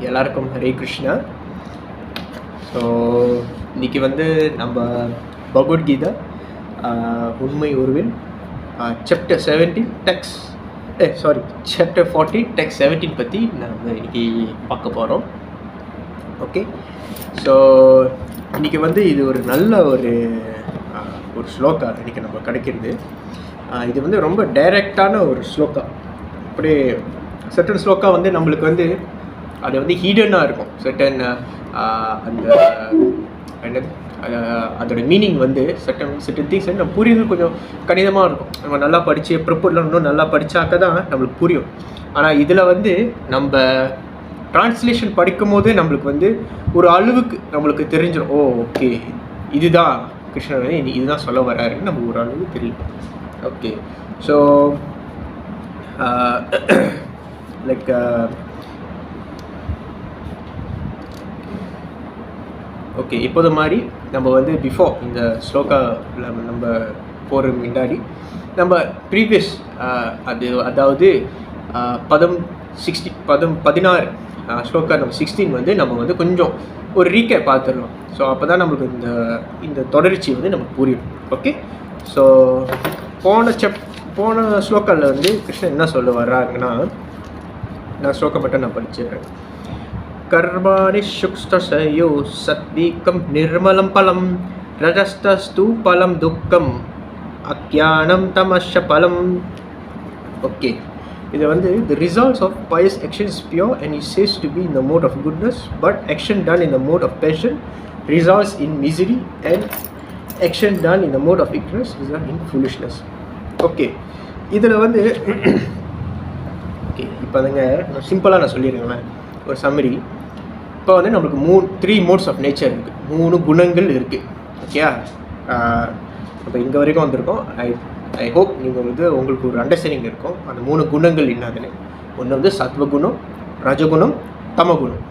எல்லாருக்கும் ஹரே கிருஷ்ணா. ஸோ இன்றைக்கி நம்ம பகவத்கீதா உண்மை உருவில் சாப்டர் 17 டெக்ஸ்ட் சாப்டர் 40 டெக்ஸ்ட் 17 பற்றி நம்ம இன்றைக்கி பார்க்க போகிறோம். ஓகே, ஸோ இன்றைக்கி இது ஒரு நல்ல ஒரு ஸ்லோகா இன்றைக்கி நம்ம கிடைக்கிறது. இது ரொம்ப டைரக்டான ஒரு ஸ்லோகா. அப்படியே சர்டன் ஸ்லோகா நம்மளுக்கு அது ஹீடனாக இருக்கும். சர்டன் அந்த என்னது அதோட மீனிங் சர்டன் திங்ஸ் நம்ம புரியுது கொஞ்சம் கணிதமாக இருக்கும். நம்ம நல்லா படித்து ப்ரிப்பேர்லாம் இன்னும் நல்லா படித்தாக்க தான் நம்மளுக்கு புரியும். ஆனால் இதில் நம்ம ட்ரான்ஸ்லேஷன் படிக்கும் போது நம்மளுக்கு ஒரு அளவுக்கு நம்மளுக்கு தெரிஞ்சிடும். ஓகே, இதுதான் கிருஷ்ணர் இதுதான் சொல்ல வர்றாருன்னு நம்ம ஒரு அளவுக்கு தெரியும். ஓகே, ஸோ லைக் ஓகே, இப்போது மாதிரி நம்ம பிஃபோர் இந்த ஸ்லோகாவில் நம்ம போகிற முன்னாடி நம்ம ப்ரீவியஸ் அதாவது 16 ஸ்லோகா நம்ம 16 நம்ம கொஞ்சம் ஒரு ரீகேப் பார்த்துடலாம். ஸோ அப்போ தான் நம்மளுக்கு இந்த தொடர்ச்சி நமக்கு புரியும். ஓகே, ஸோ போன ஸ்லோகாவில் கிருஷ்ணன் என்ன சொல்ல வர்றாருன்னா, நான் ஸ்லோகம் மட்டும் நான் படிச்சிடுறேன். கர்மாணி சுக்ஸ்தசயோ சத்வீகம் நிர்மலம் பலம் ரஜஸ்தஸ்து பலம் துக்கம் அக்ஞானம் தமஷ பலம். ஓகே, இது the results of pious action is pure and it says to be in the mode of goodness, but action done in the mode of passion results in misery and action done in the mode of ignorance results in foolishness. Okay, இதில் okay இப்போ நான் சிம்பிளாக நான் சொல்லிடுறேன் ஒரு summary. இப்போ நம்மளுக்கு 3 modes of nature இருக்குது, 3 குணங்கள் இருக்குது. ஓகேயா, இப்போ இங்கே வரைக்கும் வந்திருக்கோம். ஐ ஹோப் நீங்கள் உங்களுக்கு ஒரு அண்டர்ஸ்டாண்டிங் இருக்கும் அந்த 3 குணங்கள் என்னதுன்னு. ஒன்று சத்வகுணம், ரஜகுணம், தமகுணம்.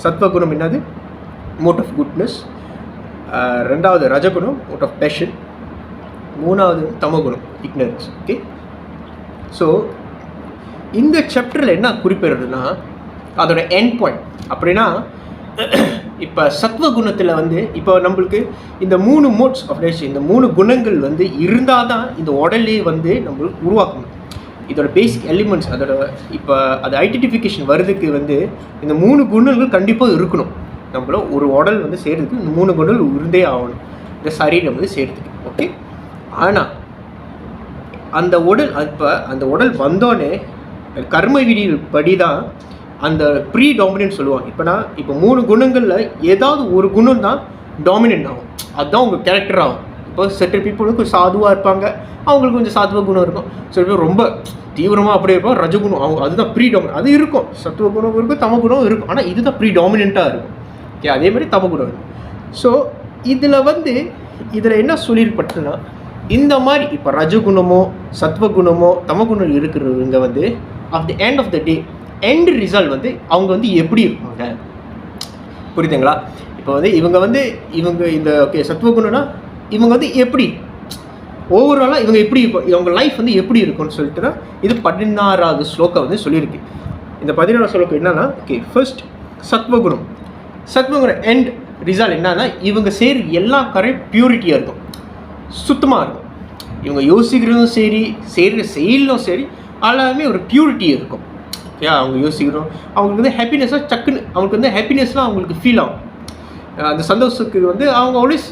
சத்வகுணம் என்னது? Mode of goodness. ரெண்டாவது ரஜகுணம், மோட் ஆஃப் பேஷன். மூணாவது தமகுணம், இக்னரன்ஸ். ஓகே, ஸோ இந்த சாப்டரில் என்ன குறிப்பிடுறதுன்னா அதோட எண்ட் பாயிண்ட். அப்படின்னா இப்போ சத்வகுணத்தில் இப்போ நம்மளுக்கு இந்த 3 மோட்ஸ் ஆஃப் நேச்சர், இந்த 3 குணங்கள் இருந்தால் தான் இந்த உடலே நம்மளுக்கு உருவாக்கணும். இதோட பேசிக் எலிமெண்ட்ஸ் அதோட இப்போ அது ஐடென்டிஃபிகேஷன் வர்றதுக்கு இந்த 3 குணங்கள் கண்டிப்பாக இருக்கணும். நம்மள ஒரு உடல் செய்கிறதுக்கு இந்த 3 குணங்கள் இருந்தே ஆகணும் இந்த சரீரம் செய்கிறதுக்கு. ஓகே, ஆனால் அந்த உடல் அந்த உடல் வந்தோடனே கர்ம விதிகள் படி தான் அந்த ப்ரீ டாமினன்ட் சொல்லுவாங்க. இப்போ 3 குணங்களில் ஏதாவது ஒரு குணம் தான் டாமினன்ட் ஆகும், அதுதான் உங்கள் கேரக்டர் ஆகும். இப்போ செட்டில் பீப்புளுக்கு சாதுவாக இருப்பாங்க, அவங்களுக்கு கொஞ்சம் சாத்துவ குணம் இருக்கும். சில பேர் ரொம்ப தீவிரமாக அப்படியே இருப்பாங்க, ரஜகுணம் அவங்க அதுதான் ப்ரீ டாமினன்ட். அது இருக்கும், சத்துவ குணம் இருக்கும், தம குணம் இருக்கும். ஆனால் இதுதான் ப்ரீ டாமினண்ட்டாக இருக்கும். ஓகே, அதே மாதிரி தம குணம் இருக்கும். ஸோ இதில் என்ன சொல்லியிருப்பட்டுன்னா இந்த மாதிரி இப்போ ரஜகுணமோ சத்வகுணமோ தமகுணம் இருக்கிறவங்க of the end of the day end result அவங்க எப்படி இருப்பாங்க, புரியுதுங்களா? இப்போ இவங்க இந்த ஓகே சத்வகுணம்னா இவங்க எப்படி ஓவராலாக இவங்க எப்படி இவங்க லைஃப் எப்படி இருக்கும்னு சொல்லிட்டுனா இது 16வது ஸ்லோகம் சொல்லியிருக்கு. இந்த 16வது ஸ்லோகம் என்னன்னா, ஓகே ஃபர்ஸ்ட் சத்வகுணம் எண்ட் ரிசல்ட் என்னன்னா இவங்க செய்கிற எல்லா கரெக்ட் பியூரிட்டியாக இருக்கும், சுத்தமாக இருக்கும். இவங்க யோசிக்கிறதும் சரி, செய்கிற செயலும் சரி, எல்லாமே ஒரு பியூரிட்டி இருக்கும். ஓகே, அவங்க யோசிக்கிறோம், அவங்களுக்கு ஹாப்பினஸ்ஸாக டக்குன்னு அவங்களுக்கு ஹாப்பினஸ்லாம் அவங்களுக்கு ஃபீல் ஆகும். அந்த சந்தோஷத்துக்கு அவங்க ஆல்வேஸ்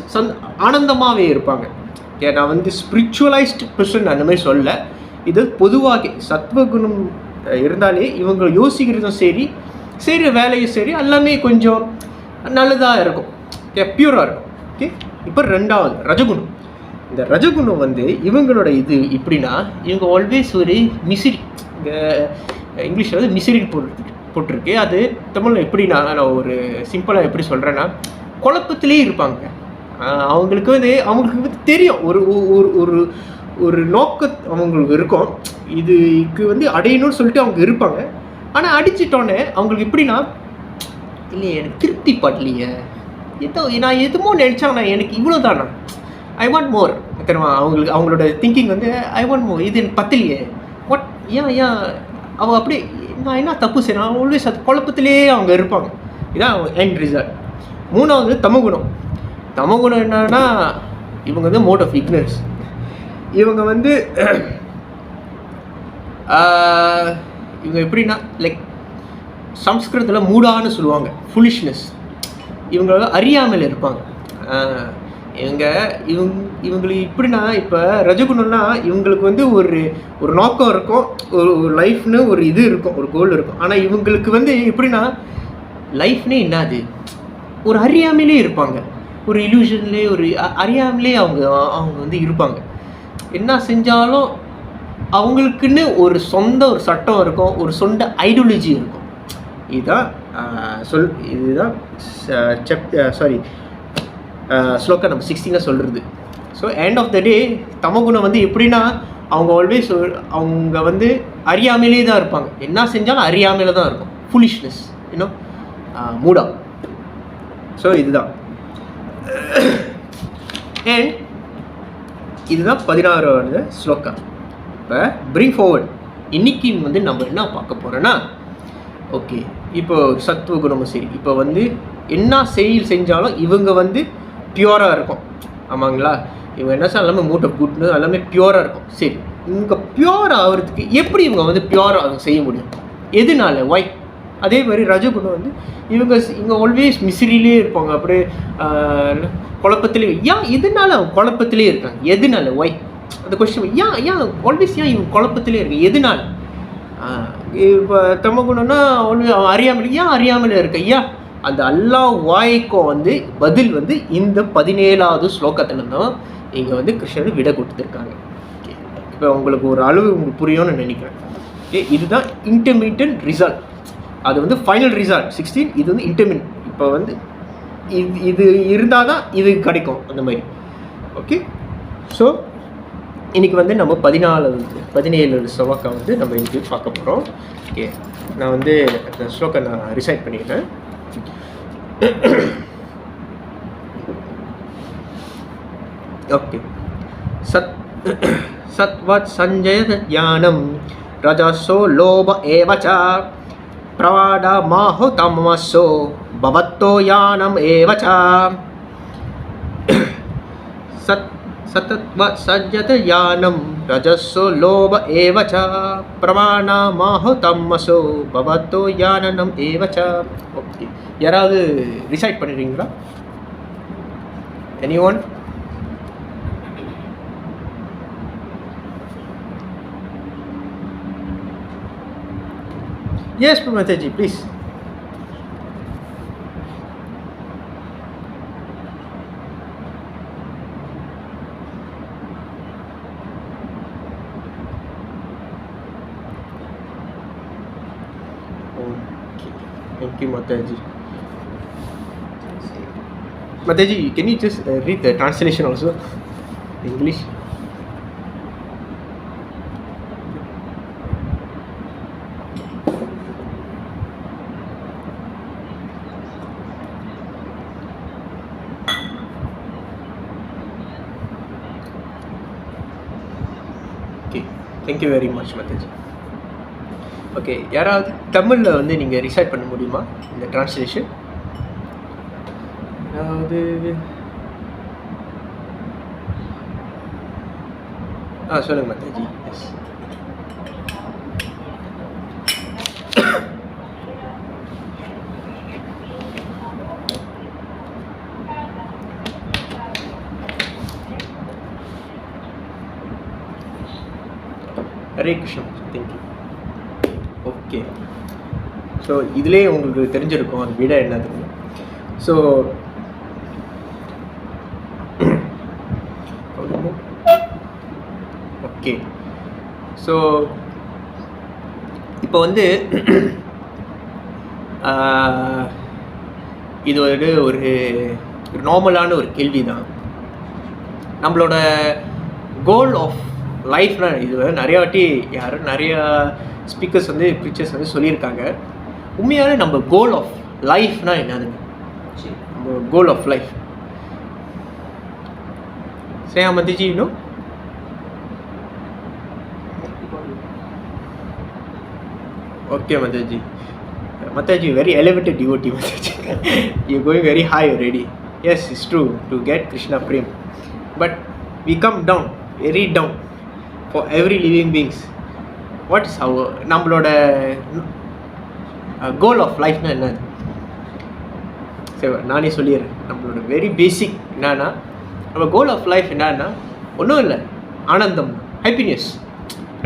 ஆனந்தமாகவே இருப்பாங்க. ஓகே, நான் ஸ்பிரிச்சுவலைஸ்டு பர்சன் அந்த மாதிரி சொல்ல, இது பொதுவாக சத்வகுணம் இருந்தாலே இவங்க யோசிக்கிறதும் சரி, செய்கிற வேலையும் சரி, எல்லாமே கொஞ்சம் நல்லதாக இருக்கும். ஓகே, பியூராக இருக்கும். ஓகே, இப்போ ரெண்டாவது ரஜகுணம். இந்த ரஜகுணம் இவங்களோட இது எப்படின்னா இவங்க ஆல்வேஸ் ஒரு மிசிரி, இங்கே இங்கிலீஷில் மிசிரின்னு போட்டிருக்கு. அது தமிழில் எப்படின்னா நான் ஒரு சிம்பிளாக எப்படி சொல்கிறேன்னா குழப்பத்திலே இருப்பாங்க. அவங்களுக்கு அவங்களுக்கு தெரியும் ஒரு ஒரு ஒரு நோக்க அவங்களுக்கு இருக்கும், இதுக்கு அடையணும்னு சொல்லிட்டு அவங்க இருப்பாங்க. ஆனால் அடிச்சிட்டோன்னே அவங்களுக்கு எப்படின்னா இல்லையே எனக்கு திருப்தி படலையே, நான் எதுமோ நினச்சாங்கண்ணா, எனக்கு இவ்வளோ தானா, ஐ வாண்ட் மோர் தெரியுமா? அவங்களோட திங்கிங் ஐ வாண்ட் மோர், இது எனக்கு பத்தலையே, வாட் ஏன் அவங்க அப்படியே நான் என்ன தப்பு செய்யணும், ஆல்வேஸ் அது குழப்பத்திலே அவங்க இருப்பாங்க. இதான் எண்ட் ரிசல்ட். மூணாவது தமகுணம். தமகுணம் என்னன்னா, இவங்க வந்து மோட் ஆஃப் இக்னரன்ஸ். இவங்க வந்து இவங்க எப்படின்னா லைக் சம்ஸ்கிருதத்தில் மூடான்னு சொல்லுவாங்க, ஃபுலிஷ்னஸ். இவங்க அறியாமல் இருப்பாங்க. இவங்களுக்கு இப்படின்னா, இப்போ ரஜகுணம்னா இவங்களுக்கு வந்து ஒரு நோக்கம் இருக்கும், ஒரு லைஃப்னு ஒரு இது இருக்கும், ஒரு கோல் இருக்கும். ஆனால் இவங்களுக்கு வந்து எப்படின்னா லைஃப்னே என்னது, ஒரு அறியாமலே இருப்பாங்க, ஒரு இல்யூஷன்லேயே ஒரு அறியாமலே அவங்க வந்து இருப்பாங்க. என்ன செஞ்சாலும் அவங்களுக்குன்னு ஒரு சொந்த ஒரு சட்டம் இருக்கும், ஒரு சொந்த ஐடியாலஜி இருக்கும். இதுதான் இதுதான் ஸ்லோகா நம்ம 16 சொல்கிறது. ஸோ எண்ட் ஆஃப் த டே தமகுணம் வந்து எப்படின்னா, அவங்க ஆல்வேஸ் அவங்க வந்து அறியாமலே தான் இருப்பாங்க. என்ன செஞ்சாலும் அறியாமலே தான் இருக்கும், ஃபுலிஷ்னஸ், இன்னும் மூடா. ஸோ இதுதான் அண்ட் இதுதான் 16வது ஸ்லோகா. இப்போ பிரிங் ஃபார்வர்ட், இன்னைக்கு வந்து நம்ம என்ன பார்க்க போகிறோன்னா, ஓகே இப்போ சத்துவ குணமும் சரி, இப்போ வந்து என்ன செஞ்சாலும் இவங்க வந்து பியூராக இருக்கும். ஆமாங்களா? இவங்க என்ன சார் எல்லாமே மூட் ஆஃப் குட்னு எல்லாமே பியூராக இருக்கும். சரி, இவங்க பியூர் ஆகிறதுக்கு எப்படி இவங்க வந்து பியூராக செய்ய முடியும், எதுனால, ஒய்? அதே மாதிரி ரஜகுணம் வந்து இவங்க ஆல்வேஸ் மிஸ்ரிலே இருப்பாங்க, அப்படியே குழப்பத்திலே. ஏன் எதனால அவங்க குழப்பத்திலே இருக்காங்க, எதனால, ஒய்? அந்த கொஸ்டின், ஏன் ஆல்வேஸ் இவங்க குழப்பத்திலே இருக்கு, எதனால? இப்போ தமகுணம்னா அறியாமல் இருக்கு. அந்த அல்லா வாய்க்கும் வந்து பதில் வந்து இந்த 17வது ஸ்லோகத்துல தான் இங்கே வந்து கிருஷ்ணர் விட கொடுத்துருக்காங்க. ஓகே, இப்போ உங்களுக்கு ஒரு அளவு உங்களுக்கு புரியும்னு நினைக்கிறேன். ஓகே, இதுதான் இன்டர்மீடியட் ரிசல்ட். அது வந்து ஃபைனல் ரிசல்ட் 16. இது வந்து இன்டர்மீடியட். இப்போ வந்து இது இருந்தால் தான் இது கிடைக்கும், அந்த மாதிரி. ஓகே, ஸோ இன்றைக்கி வந்து நம்ம 17 ஸ்லோகா வந்து நம்ம இன்றைக்கி பார்க்க போகிறோம். ஓகே, நான் வந்து அந்த ஸ்லோகா நான் ரிசைட் பண்ணிக்கிறேன். ஓகே, சத்வத் சஞ்சய ஞானம் ரஜசோ லோப ஏவச பிரவாட மாஹு தமசோ பவத்தோ யானம் ஏவச. சத்வ சஜ்ஜத யானம் ரஜஸோ லோப ஏவச பிரமாணா மாஹு தம்மசோ பவத்தோ யானனம் ஏவச. ஓகே, யாராவது ரிசைட் பண்ணிடுறீங்களா? Anyone? Yes Mataji, please. Thank you, Mataji. Mataji, can you just read the translation also, English? Okay, thank you very much, Mataji. Okay, யாராவது தமிழில் வந்து நீங்கள் ரிசைட் பண்ண முடியுமா இந்த ட்ரான்ஸ்லேஷன்? அதாவது சொல்லுங்கள் Mataji. Yes, Hare Krishna, thank you. Okay, so இதிலே உங்களுக்கு தெரிஞ்சிருக்கும் அது விட என்னதுன்னு. ஸோ ஓகே, ஸோ இப்போ வந்து இது ஒரு நார்மலான ஒரு கேள்வி தான். நம்மளோட கோல் ஆஃப் லைஃப்னா, இது நிறையா வாட்டி நிறையா ஸ்பீக்கர்ஸ் வந்து ப்ரீச்சர்ஸ் வந்து சொல்லியிருக்காங்க. உண்மையாகவே நம்ம கோல் ஆஃப் லைஃப்னா என்னதுங்க? நம்ம கோல் ஆஃப் லைஃப் ஸ்ரேயா மதிஜி, இன்னும் Okay, Mataji. Mataji, very elevated devotee, Mataji. You're going very high already. Yes, it's true to get Krishna Prem. But we come down, very down for every living beings. What is our நம்மளோட goal of லைஃப்னா என்ன? சரி, நானே சொல்லிடுறேன். நம்மளோட very basic என்னன்னா, நம்ம goal of life என்னன்னா ஒன்றும் இல்லை, ஆனந்தம், ஹாப்பினஸ்.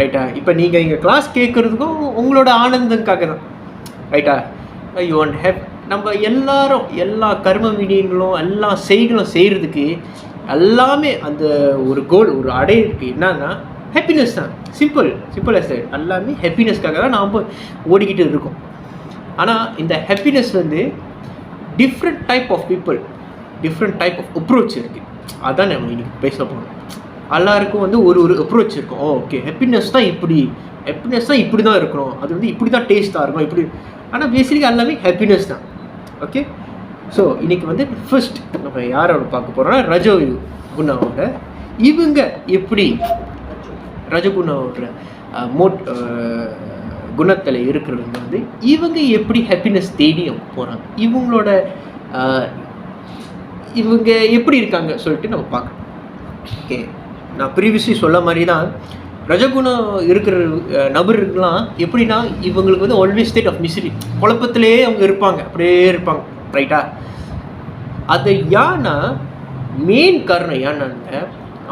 ரைட்டா? இப்போ நீங்கள் இங்கே கிளாஸ் கேட்குறதுக்கும் உங்களோட ஆனந்தங்காக தான். ரைட்டா? You want hap. நம்ம எல்லாரும் எல்லா கர்ம விடியங்களும் எல்லா செய்களும் செய்கிறதுக்கு எல்லாமே அந்த ஒரு கோல், ஒரு அடையிருக்கு என்னன்னா ஹாப்பினஸ் தான். Simple as that. எல்லாமே ஹாப்பினஸ்க்காக தான் நாம் ஓடிக்கிட்டு இருக்கோம். ஆனால் இந்த ஹாப்பினஸ் வந்து different type of people, different type of approach இருக்குது. அதான் நம்ம இன்னைக்கு பேச போகிறோம். எல்லாருக்கும் வந்து ஒரு அப்ரோச் இருக்கும். ஓகே, ஹாப்பினஸ் தான் இப்படி தான் இருக்கணும், அது வந்து இப்படி தான் டேஸ்ட்டாக இருக்கும் இப்படி. ஆனால் பேசிக்காக எல்லாமே ஹாப்பினஸ் தான். ஓகே, ஸோ இன்றைக்கி வந்து ஃபர்ஸ்ட் நம்ம யாரோட பார்க்க போகிறோம்னா ரஜோகுணாவோட. இவங்க எப்படி ரஜகுணாவோட குணத்தில் இருக்கிறவங்க வந்து இவங்க எப்படி ஹாப்பினஸ் தேடி அவங்க போகிறாங்க, இவங்க எப்படி இருக்காங்க சொல்லிட்டு நம்ம பார்க்கணும். ஓகே, நான் ப்ரீவியஸ்லி சொல்ல மாதிரி தான் ரஜகுணம் இருக்கிற நபருக்கெலாம் எப்படின்னா இவங்களுக்கு வந்து ஆல்வேஸ் ஸ்டேட் ஆஃப் மிஸ்ரி, குழப்பத்திலேயே அவங்க இருப்பாங்க, அப்படியே இருப்பாங்க. ரைட்டா? அது ஏன்னா மெயின் காரணம் ஏன்னாங்க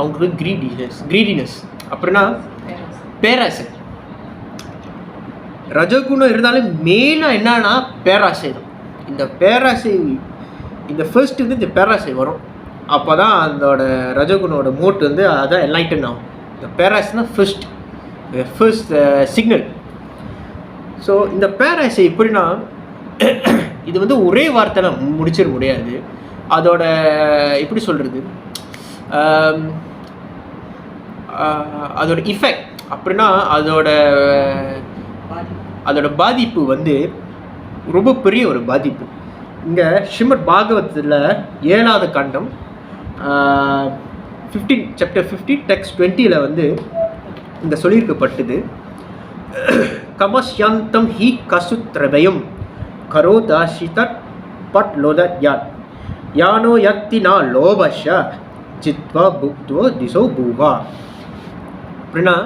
அவங்களுக்கு கிரீடினஸ் அப்படின்னா பேராசை. ரஜகுணம் இருந்தாலும் மெயினாக என்னன்னா பேராசை தான். இந்த ஃபர்ஸ்ட் வந்து இந்த பேராசை வரும். அப்போ தான் அதோட ரஜகுணோட மோட் வந்து அதான் என்லைட்டன் ஆகும். இந்த பேராசைனா ஃபர்ஸ்ட் சிக்னல். ஸோ இந்த பேராசை எப்படின்னா இது வந்து ஒரே வார்த்தையில் முடிச்சிட முடியாது. அதோட எப்படி சொல்கிறது, அதோட இஃபெக்ட் அப்படின்னா அதோட பாதிப்பு வந்து ரொம்ப பெரிய ஒரு பாதிப்பு. இங்கே ஸ்ரீமத் பாகவத்தில் 7வது காண்டம் 15 சாப்டர் 50 டெக்ஸ்ட் 20 வந்து இங்கே சொல்லியிருக்கப்பட்டது. கமஸ்யந்தம் ஹி கசுத்ரபயம் கரோதாஷிதட் பட் லோதத் யாத் யானோ யக்தி நா லோபஷ ஜித்வா புக்தோ திசோ பூவா. அப்படின்னா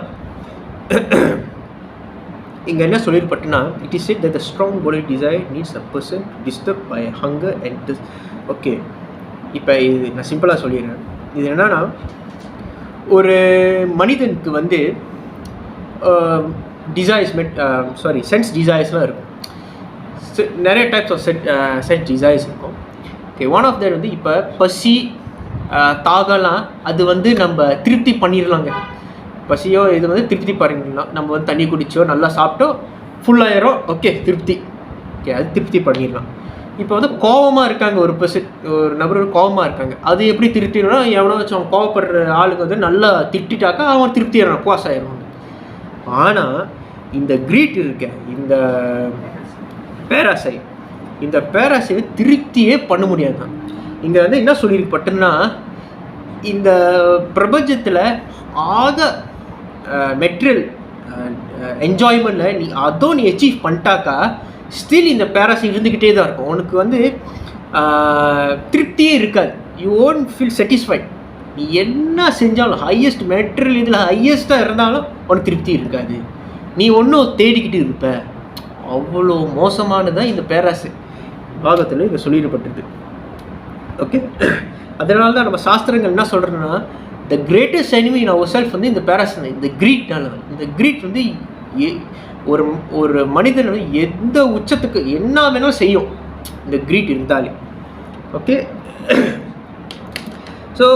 இங்கே என்ன சொல்லியிருப்பட்டுன்னா, it is said that the strong bodily desire needs a person disturbed by hunger and thirst. Okay, இப்போ இது நான் சிம்பிளாக சொல்லிடுறேன். இது என்னன்னா, ஒரு மனிதனுக்கு வந்து சென்ஸ் டிசைர்ஸ்லாம் இருக்கும். நிறைய டைப்ஸ் ஆஃப் சென்ஸ் டிசைர்ஸ் இருக்கும். ஓகே, ஒன் ஆஃப் தட் வந்து இப்போ பசி தாகலாம் அது வந்து நம்ம திருப்தி பண்ணிடலாங்க. பசியோ இது வந்து திருப்தி பண்ணிடலாம். நம்ம வந்து தண்ணி குடிச்சோ நல்லா சாப்பிட்டோ ஃபுல்லாயிரும். ஓகே, திருப்தி. ஓகே, அது திருப்தி பண்ணிடலாம். இப்போ வந்து கோபமாக இருக்காங்க, ஒரு நபர் கோபமாக இருக்காங்க, அது எப்படி திருப்தினா எவனோ வச்சு அவன் கோவப்படுற ஆளுங்க வந்து நல்லா திட்டாக்கா அவன் திருப்தி ஆயிடும், பாஸ் ஆயிடுவாங்க. ஆனால் இந்த கிரீட் இருக்க இந்த பேராசை திருப்தியே பண்ண முடியாது. இங்கே வந்து என்ன சொல்லியிருப்பட்டுன்னா, இந்த பிரபஞ்சத்தில் மெட்டீரியல் என்ஜாய்மெண்ட்டில் நீ அச்சீவ் பண்ணிட்டாக்கா ஸ்டில் இந்த பேராசை இருந்துக்கிட்டே தான் இருக்கும். உனக்கு வந்து திருப்தியே இருக்காது. You won't feel satisfied. நீ என்ன செஞ்சாலும் ஹையஸ்ட் மெட்டீரியல் இதில் ஹையஸ்ட்டாக இருந்தாலும் உனக்கு திருப்தி இருக்காது. நீ ஒன்றும் தேடிக்கிட்டு இருப்ப. அவ்வளோ மோசமானதான் இந்த பேராசை. பாகத்தில் இங்கே சொல்லிடப்பட்டது. ஓகே, அதனால தான் நம்ம சாஸ்திரங்கள் என்ன சொல்கிறோன்னா, the greatest enemy in our self வந்து இந்த பேராசை, இந்த கிரீட்னால. இந்த கிரீட் வந்து ஒரு மனிதன் எந்த உச்சத்துக்கு என்ன வேணாலும் செய்யும் இந்த கிரீட் இருந்தாலே. ஓகே, ஸோ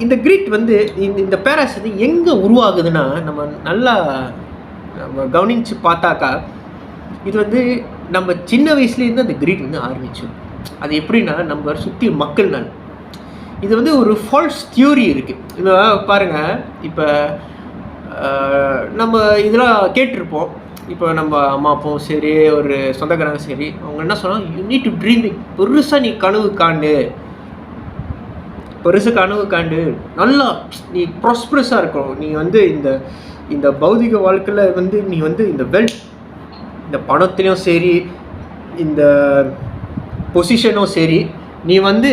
இந்த கிரீட் வந்து இந்த பேராசை எங்கே உருவாகுதுன்னா, நம்ம கவனித்து பார்த்தாக்கா இது வந்து நம்ம சின்ன வயசுலேருந்து அந்த கிரீட் வந்து ஆரம்பிச்சோம். அது எப்படின்னா நம்ம சுற்றி மக்கள்னால. இது வந்து ஒரு ஃபால்ஸ் தியோரி இருக்குது. இப்போ பாருங்கள், இப்போ நம்ம இதெல்லாம் கேட்டிருப்போம். இப்போ நம்ம அம்மா அப்பாவும் சரி, ஒரு சொந்தக்காரங்க சரி, அவங்க என்ன சொன்னாங்க, you need to dream big. பெருசாக நீ கனவு காண்டு நல்லா நீ ப்ராஸ்பரஸாக இருக்கணும். நீ வந்து இந்த பௌதிக வாழ்க்கையில் வந்து நீ வந்து இந்த இந்த பணத்துலேயும் சரி, இந்த பொசிஷனும் சரி, நீ வந்து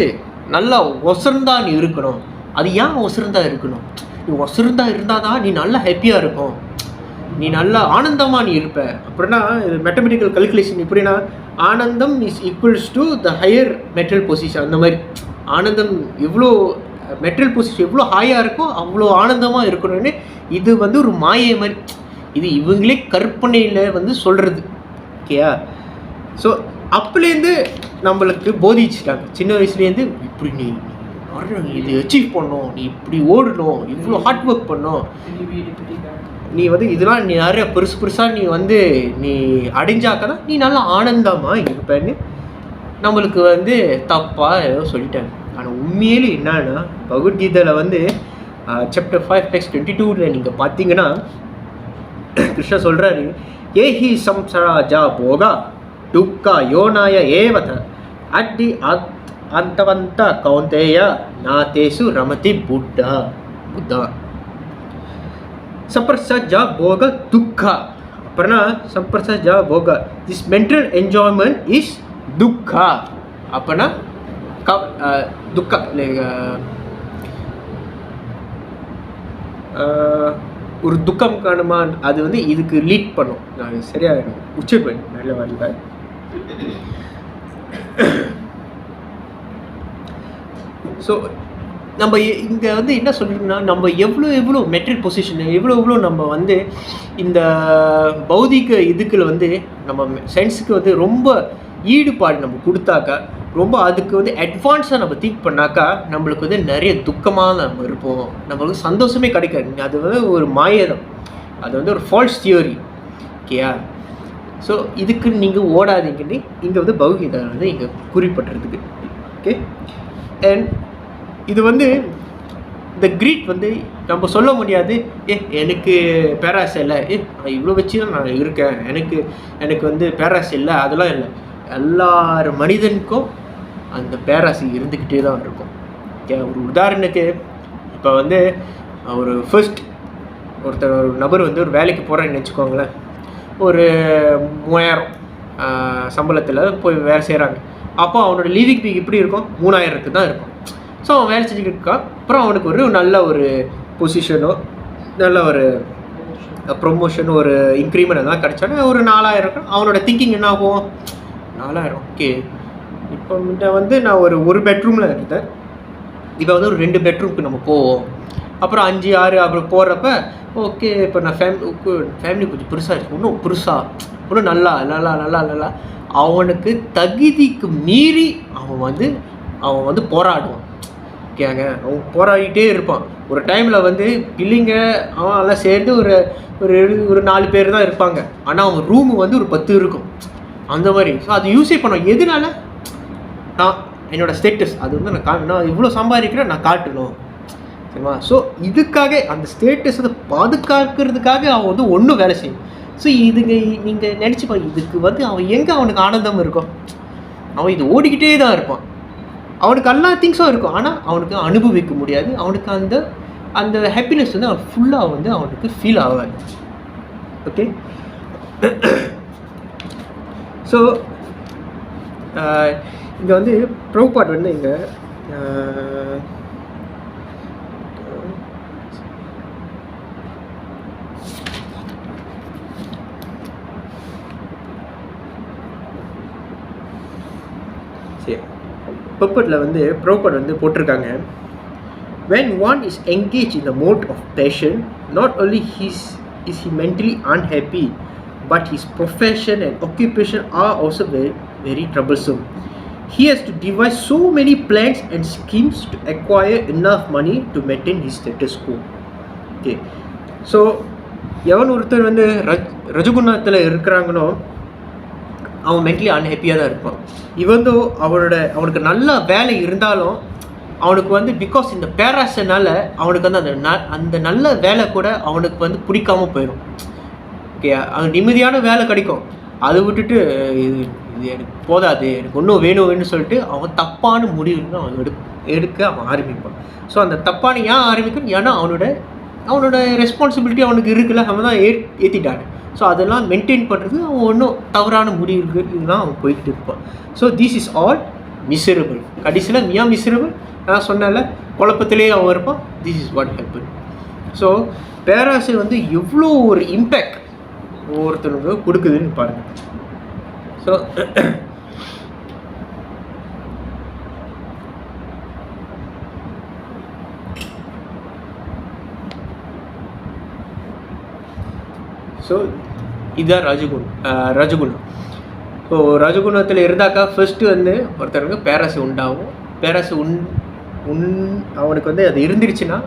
நல்லா ஒசர்ந்தா நீ இருக்கணும். அது ஏன் ஒசர்ந்தா இருக்கணும்? நீ ஒசர்ந்தா இருந்தால் தான் நீ நல்லா ஹாப்பியாக இருக்கும், நீ நல்லா ஆனந்தமாக நீ இருப்ப. அப்படின்னா மேத்தமெட்டிக்கல் கல்குலேஷன் எப்படின்னா, ஆனந்தம் is equals to the higher material position. அந்த மாதிரி ஆனந்தம் எவ்வளோ மெட்டீரியல் பொசிஷன் எவ்வளோ ஹாயாக இருக்கோ அவ்வளோ ஆனந்தமாக இருக்கணும்னு இது வந்து ஒரு மாயை மாதிரி. இது இவங்களே கற்பனையில் வந்து சொல்கிறது. ஓகேயா? ஸோ அப்போலேருந்து நம்மளுக்கு போதிச்சுட்டாங்க சின்ன வயசுலேருந்து, இப்படி நீ இது அச்சீவ் பண்ணணும், நீ இப்படி ஓடணும், இவ்வளோ ஹார்ட் ஒர்க் பண்ணணும், நீ வந்து இதெல்லாம் நீ நிறைய பெருசு பெருசாக நீ வந்து நீ அடைஞ்சாக்கதான் நீ நல்லா ஆனந்தமாக இருப்பேன்னு நம்மளுக்கு வந்து தப்பாக ஏதோ சொல்லிட்டாங்க. ஆனால் உண்மையிலே என்னன்னா, பகவத்கீதையில் வந்து சாப்டர் 5 டெக்ஸ்ட் 22 நீங்கள் பார்த்தீங்கன்னா கிருஷ்ணா சொல்கிறாரு, ஏஹி சம்சராஜா போகா துக்கா யோனாய ஏவத அட்டி அந்தவந்த கௌந்தேய நாதேசு ரமதி புத்தா புத்தா சப்ரசஜா போக துக்கா. அப்படின்னா சப்ரசஜா போக திஸ் மென்டல் என்ஜாய்மெண்ட் இஸ் துக்கா. அப்படின்னா துக்கா ஒரு துக்கம் காணுமா, அது வந்து இதுக்கு லீட் பண்ணும். நான் சரியாக உச்சரிப்பேன் நல்ல வரல. ஸோ நம்ம இங்கே வந்து என்ன சொல்லிட்டோம்னா, நம்ம எவ்வளோ மெட்டீரியல் பொசிஷன் எவ்வளோ நம்ம வந்து இந்த பௌதிக இதுக்குள்ள வந்து நம்ம சயின்ஸுக்கு வந்து ரொம்ப ஈடுபாடு நம்ம கொடுத்தாக்கா, ரொம்ப அதுக்கு வந்து அட்வான்ஸாக நம்ம திங்க் பண்ணாக்கா, நம்மளுக்கு வந்து நிறைய துக்கமாக நம்ம இருப்போம், நம்மளுக்கு சந்தோஷமே கிடைக்காது. அது வந்து ஒரு மாயதம், அது வந்து ஒரு ஃபால்ஸ் தியோரி. ஓகேயா? ஸோ இதுக்கு நீங்கள் ஓடாதீங்கன்னு இங்கே வந்து பகவத்கீதை வந்து இங்கே குறிப்பிட்றதுக்கு. ஓகே. அண்ட் இது வந்து இந்த கிரீட் வந்து நம்ம சொல்ல முடியாது, எனக்கு பேராசை இல்லை, நான் இவ்வளோ வச்சு தான் நான் இருக்கேன், எனக்கு வந்து பேராசை இல்லை, அதெல்லாம் இல்லை. எல்லார் மனிதனுக்கும் அந்த பேராசை இருந்துக்கிட்டே தான் இருக்கும். ஓகே. ஒரு உதாரணத்துக்கு இப்போ வந்து ஒரு ஒரு நபர் வந்து ஒரு வேலைக்கு போகிறேன்னு வச்சுக்கோங்களேன். ஒரு 3000 சம்பளத்தில் போய் வேலை செய்கிறாங்க. அப்போ அவனோட லீவிங் பீக் எப்படி இருக்கும்? 3000க்கு தான் இருக்கும். ஸோ அவன் வேலை செஞ்சுக்கிட்டு இருக்கான். அப்புறம் அவனுக்கு ஒரு நல்ல ஒரு பொசிஷனோ, நல்ல ஒரு ப்ரொமோஷன், ஒரு இன்க்ரிமெண்ட் அதெல்லாம் கிடச்சாலும் ஒரு 4000 இருக்கும். அவனோட திங்கிங் என்ன ஆகும்? 4000 ஓகே, இப்போ வந்து நான் ஒரு பெட்ரூமில் இருந்தேன், இப்போ வந்து ஒரு 2 பெட்ரூமுக்கு நம்ம போவோம், அப்புறம் 5, 6 அப்புறம் போகிறப்ப ஓகே, இப்போ நான் ஃபேமிலி கொஞ்சம் பெருசாக இருக்கும், இன்னும் நல்லா அவனுக்கு தகுதிக்கு மீறி அவன் வந்து போராடுவான். ஓகேங்க, அவன் போராடிட்டே இருப்பான். ஒரு டைமில் வந்து பிள்ளைங்க அவன் எல்லாம் சேர்ந்து ஒரு 4 பேர் தான் இருப்பாங்க. ஆனால் அவன் ரூமு வந்து ஒரு 10 இருக்கும், அந்த மாதிரி. ஸோ அது யூஸே பண்ணுவோம். எதனால? நான் என்னோடய ஸ்டேட்டஸ், அது வந்து நான் இவ்வளோ சம்பாதிக்கிறேன், நான் காட்டணும், சரிம்மா. ஸோ இதுக்காக அந்த ஸ்டேட்டஸ் அதை பாதுகாக்கிறதுக்காக அவன் வந்து ஒன்றும் வேலை செய்யும். ஸோ நீங்கள் நினச்சிப்பா, இதுக்கு வந்து அவனுக்கு ஆனந்தம் இருக்கும்? அவன் இது ஓடிக்கிட்டே தான் இருப்பான். அவனுக்கு எல்லா திங்ஸும் இருக்கும், ஆனால் அவனுக்கு அனுபவிக்க முடியாது. அவனுக்கு அந்த ஹாப்பினஸ் வந்து அவன் ஃபுல்லாக வந்து அவனுக்கு ஃபீல் ஆகாது. ஓகே. ஸோ இங்கே வந்து ப்ரபுபாட் வந்து இங்கே பர்பட்டில் வந்து ப்ரோபட் வந்து போட்டிருக்காங்க, when one is engaged in the mode of passion, not only is he mentally unhappy, but his profession and occupation are also very, very troublesome. He has to devise so many plans and schemes to acquire enough money to maintain his status quo. Okay, so எவன் ஒருத்தர் வந்து ரஜகுணத்தில் இருக்கிறாங்களோ அவன் mentally அன்ஹாப்பியாக தான் இருப்பான். இவந்தோ அவனுக்கு நல்ல வேலை இருந்தாலும் அவனுக்கு வந்து பிகாஸ் இந்த பேராசனால அவனுக்கு வந்து அந்த நல்ல வேலை கூட அவனுக்கு வந்து பிடிக்காம போயிடும். ஓகே, அவன் நிம்மதியான வேலை கிடைக்கும், அதை விட்டுட்டு இது எனக்கு போதாது, எனக்கு இன்னும் வேணும்னு சொல்லிட்டு அவன் தப்பான முடிவுன்னு அவன் எடுக்க அவன் ஆரம்பிப்பான். ஸோ அந்த தப்பான ஏன் ஆரம்பிக்கும்? ஏன்னா அவனோட ரெஸ்பான்சிபிலிட்டி அவனுக்கு இருக்குல்ல, அவன் தான் ஏற்றிட்டான். ஸோ அதெல்லாம் மெயின்டைன் பண்ணுறது அவன் ஒன்றும் தவறான முடிவுக்கு இதெல்லாம் அவன் போய்கிட்டு இருப்பான். So this is all miserable. கடைசியில் மியா மிசரபிள், நான் சொன்னல குழப்பத்திலே அவன் இருப்பான். This is what happen. So பேராசை வந்து எவ்வளோ ஒரு இம்பேக்ட் ஒவ்வொருத்தனுக்கு கொடுக்குதுன்னு பாருங்கள். ஸோ ஸோ இதுதான் ரஜகுணம். ஸோ ரஜகுணத்தில் இருந்தாக்கா ஃபர்ஸ்ட்டு வந்து ஒருத்தருக்கு பேராசை உண்டாகும். பேராசை அவனுக்கு வந்து அது இருந்துருச்சுன்னா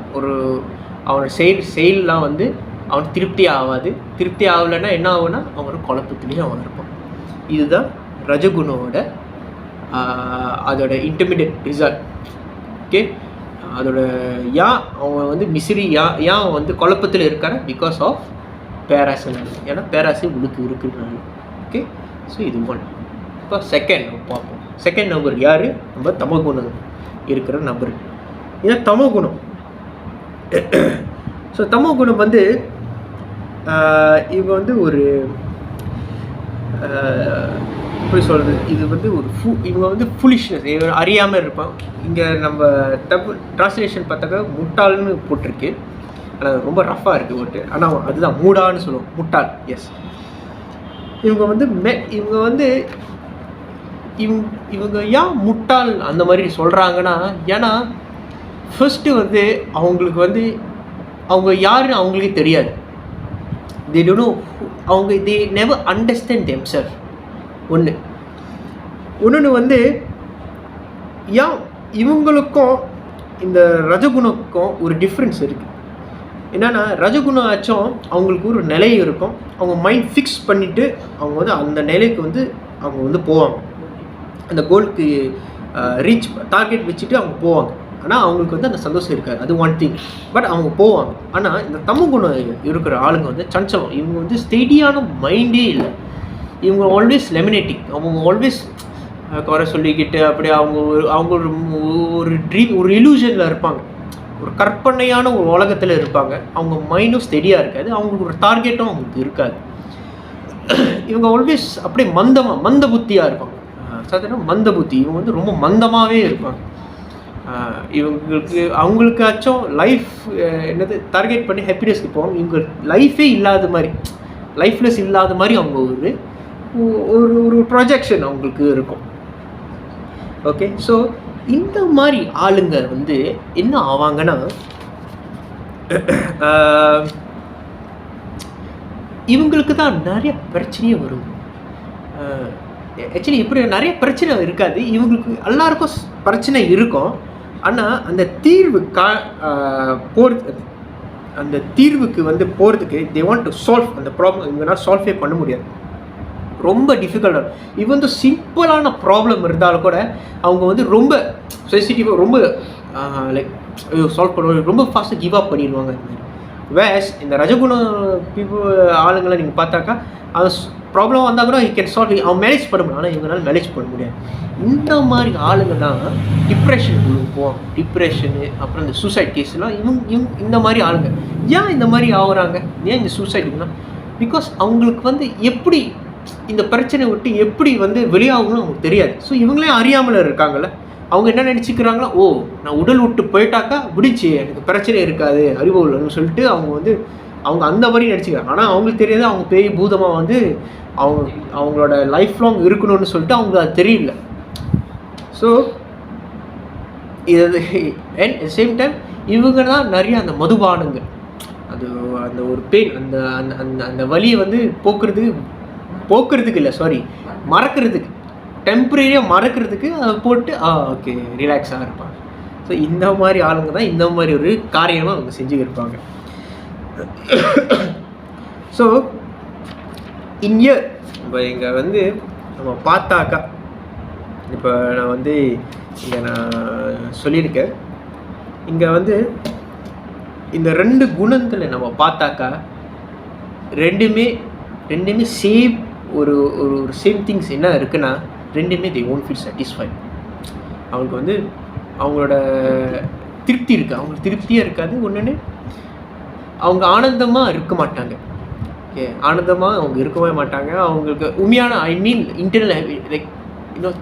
அவனோட செயல்லாம் வந்து அவனுக்கு திருப்தி ஆகாது. திருப்தி ஆகலைன்னா என்ன ஆகுனா அவனோட குழப்பத்துலேயும் அவன் இருப்பான். இதுதான் ரஜகுணோட அதோட இன்டர்மீடியட் ரிசல்ட். ஓகே, அதோட அவன் வந்து மிஸ்ரி அவன் வந்து குழப்பத்தில் இருக்கான பிகாஸ் ஆஃப் பேராசைனால. ஏன்னா பேராசை உனக்கு இருக்குதுனால. ஓகே, ஸோ இது ஒன். இப்போ செகண்ட் பார்ப்போம். செகண்ட் நம்பர் யார்? நம்ம தமகுணம் இருக்கிற நம்பர். ஏன்னா தமகுணம், ஸோ தமகுணம் வந்து இவங்க வந்து ஒரு எப்படி சொல்கிறது, இது வந்து ஒரு இவங்க வந்து ஃபுலிஷ்னஸ், அறியாமல் இருப்பான். இங்கே நம்ம ட்ரான்ஸ்லேஷன் பார்த்தாக்கா முட்டாள்னு போட்டிருக்கு. ஆனால் ரொம்ப ரஃபாக இருக்குது ஓட்டு. ஆனால் அதுதான் மூடான்னு சொல்லுவோம், முட்டாள். எஸ், இவங்க வந்து இவங்க ஏன் முட்டாள் அந்த மாதிரி சொல்கிறாங்கன்னா, ஏன்னா ஃபர்ஸ்ட்டு வந்து அவங்களுக்கு வந்து அவங்க யாருன்னு அவங்களுக்கே தெரியாது. they don't know, they never understand themselves. ஒன்று வந்து இவங்களுக்கும் இந்த ரஜகுணக்கும் ஒரு டிஃப்ரென்ஸ் இருக்குது. என்னென்னா ரஜகுணம் ஆச்சும் அவங்களுக்கு ஒரு நிலை இருக்கும். அவங்க மைண்ட் ஃபிக்ஸ் பண்ணிவிட்டு அவங்க வந்து அந்த நிலைக்கு வந்து அவங்க வந்து போவாங்க. அந்த கோலுக்கு ரீச் டார்கெட் வச்சுட்டு அவங்க போவாங்க. ஆனால் அவங்களுக்கு வந்து அந்த சந்தோஷம் இருக்காது, அது ஒன் திங். பட் அவங்க போவாங்க. ஆனால் இந்த தமகுணம் இருக்கிற ஆளுங்க வந்து சஞ்சலம். இவங்க வந்து ஸ்டெடியான மைண்டே இல்லை. இவங்க ஆல்வேஸ் லெமினேட்டிங். அவங்க ஆல்வேஸ் குறை சொல்லிக்கிட்டு அப்படியே அவங்க ஒரு ட்ரீம், ஒரு இலூஷனில் இருப்பாங்க. ஒரு கற்பனையான ஒரு உலகத்தில் இருப்பாங்க. அவங்க மைண்டும் ஸ்டெடியாக இருக்காது. அவங்களுக்கு ஒரு டார்கெட்டும் அவங்களுக்கு இருக்காது. இவங்க ஆல்வேஸ் அப்படியே மந்த புத்தியாக இருப்பாங்க. சாதாரண மந்த புத்தி. இவங்க வந்து ரொம்ப மந்தமாகவே இருப்பாங்க. அவங்களுக்காச்சும் லைஃப் என்னது டார்கெட் பண்ணி ஹாப்பினஸ்க்கு போவாங்க. இவங்க லைஃபே இல்லாத மாதிரி, லைஃப்லெஸ் இல்லாத மாதிரி அவங்க ஒரு ப்ரொஜெக்ஷன் அவங்களுக்கு இருக்கும். ஓகே, ஸோ இந்த மாதிரி ஆளுங்க வந்து என்ன ஆவாங்கன்னா, இவங்களுக்கு தான் நிறைய பிரச்சனையே வரும். ஆக்சுவலி இப்படி நிறைய பிரச்சனை இருக்காது, இவங்களுக்கு எல்லாருக்கும் பிரச்சனை இருக்கும். ஆனால் அந்த தீர்வுக்கு வந்து போகிறதுக்கு they want to solve அந்த ப்ராப்ளம். இவங்களால் சால்வே பண்ண முடியாது, ரொம்ப டிஃபிகல்ட்டாக. இவன் வந்து சிம்பிளான ப்ராப்ளம் இருந்தாலும் கூட அவங்க வந்து ரொம்ப சென்சிட்டிவாக, ரொம்ப லைக் சால்வ் பண்ணுவாங்க, ரொம்ப ஃபாஸ்ட்டாக கிவ் அப் பண்ணிடுவாங்க. வேஸ் இந்த ரஜகுண ஆளுங்களை நீங்கள் பார்த்தாக்கா அது ப்ராப்ளம் வந்தால் கூட கேன் சால்வ், அவன் மேனேஜ் பண்ண முடியும். ஆனால் இவங்களால மேனேஜ் பண்ண முடியாது. இந்த மாதிரி ஆளுங்க தான் டிப்ரெஷனுக்கு போவாங்க. டிப்ரெஷனு, அப்புறம் இந்த சூசைட் கேஸ்லாம் இந்த மாதிரி ஆளுங்க. ஏன் இந்த மாதிரி ஆகுறாங்க, ஏன் இந்த சூசைடுக்குன்னா, பிகாஸ் அவங்களுக்கு வந்து எப்படி இந்த பிரச்சனை விட்டு எப்படி வந்து வெளியாகணும்னு அவங்களுக்கு தெரியாது. ஸோ இவங்களே அறியாமல் இருக்காங்கல்ல. அவங்க என்ன நினச்சிக்கிறாங்களா, ஓ நான் உடல் விட்டு போயிட்டாக்கா முடிச்சு எனக்கு பிரச்சனை இருக்காது, அறிவு இல்லைன்னு சொல்லிட்டு அவங்க அந்த மாதிரி நினச்சிக்கிறாங்க. ஆனால் அவங்களுக்கு தெரியாது அவங்க பேய் பூதமாக வந்து அவங்களோட லைஃப் லாங் இருக்கணும்னு சொல்லிட்டு அவங்க அது தெரியல. ஸோ இது அண்ட் சேம் டைம் இவங்க தான் நிறைய அந்த மதுபானங்கள், அந்த ஒரு பெயின், அந்த வலியை வந்து போக்குறதுக்கு இல்லை, சாரி மறக்கிறதுக்கு, டெம்பரரியாக மறக்கிறதுக்கு அதை போட்டு ஓகே ரிலாக்ஸாக இருப்பாங்க. ஸோ இந்த மாதிரி ஆளுங்க தான் இந்த மாதிரி ஒரு காரியமாக அவங்க செஞ்சுக்கிருப்பாங்க. ஸோ இப்போ இங்கே வந்து நம்ம பார்த்தாக்கா, இப்போ நான் வந்து இங்கே நான் சொல்லியிருக்கேன், இங்கே வந்து இந்த 2 குணங்களை நம்ம பார்த்தாக்கா ரெண்டுமே சேம் ஒரு சேம் திங்ஸ் என்ன இருக்குன்னா, ரெண்டுமே they won't feel satisfied. அவங்களுக்கு வந்து அவங்களோட திருப்தி இருக்குது, அவங்களுக்கு திருப்தியாக இருக்காது. ஒன்று அவங்க ஆனந்தமாக இருக்க மாட்டாங்க. ஓகே, ஆனந்தமாக அவங்க இருக்கவே மாட்டாங்க. அவங்களுக்கு உண்மையான இன்டர்னல் லைக் இன்னும்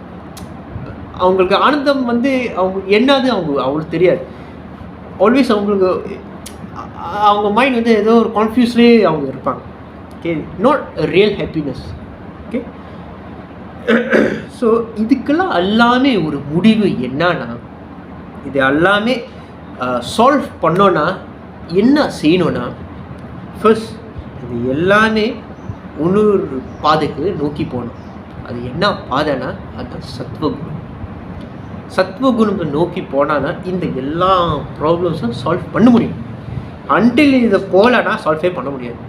அவங்களுக்கு ஆனந்தம் வந்து அவங்க என்னது அவங்களுக்கு தெரியாது. ஆல்வேஸ் அவங்களுக்கு அவங்க மைண்ட் வந்து ஏதோ ஒரு கான்ஃபியூஸ்லேயே அவங்க இருப்பாங்க. Okay, not real happiness. Okay, so இதுக்கெல்லாம் எல்லாமே ஒரு முடிவு என்னன்னா, இது எல்லாமே சால்வ் பண்ணோன்னா என்ன செய்யணும்னா, ஃபர்ஸ்ட் இது எல்லாமே இன்னொரு பாதைக்கு நோக்கி போகணும். அது என்ன பாதைனா அது சத்வகுணம். சத்வகுணத்தை நோக்கி போனால் தான் இந்த எல்லா ப்ராப்ளம்ஸும் சால்வ் பண்ண முடியும். அன்டில் இதை போகலன்னா சால்வே பண்ண முடியாது.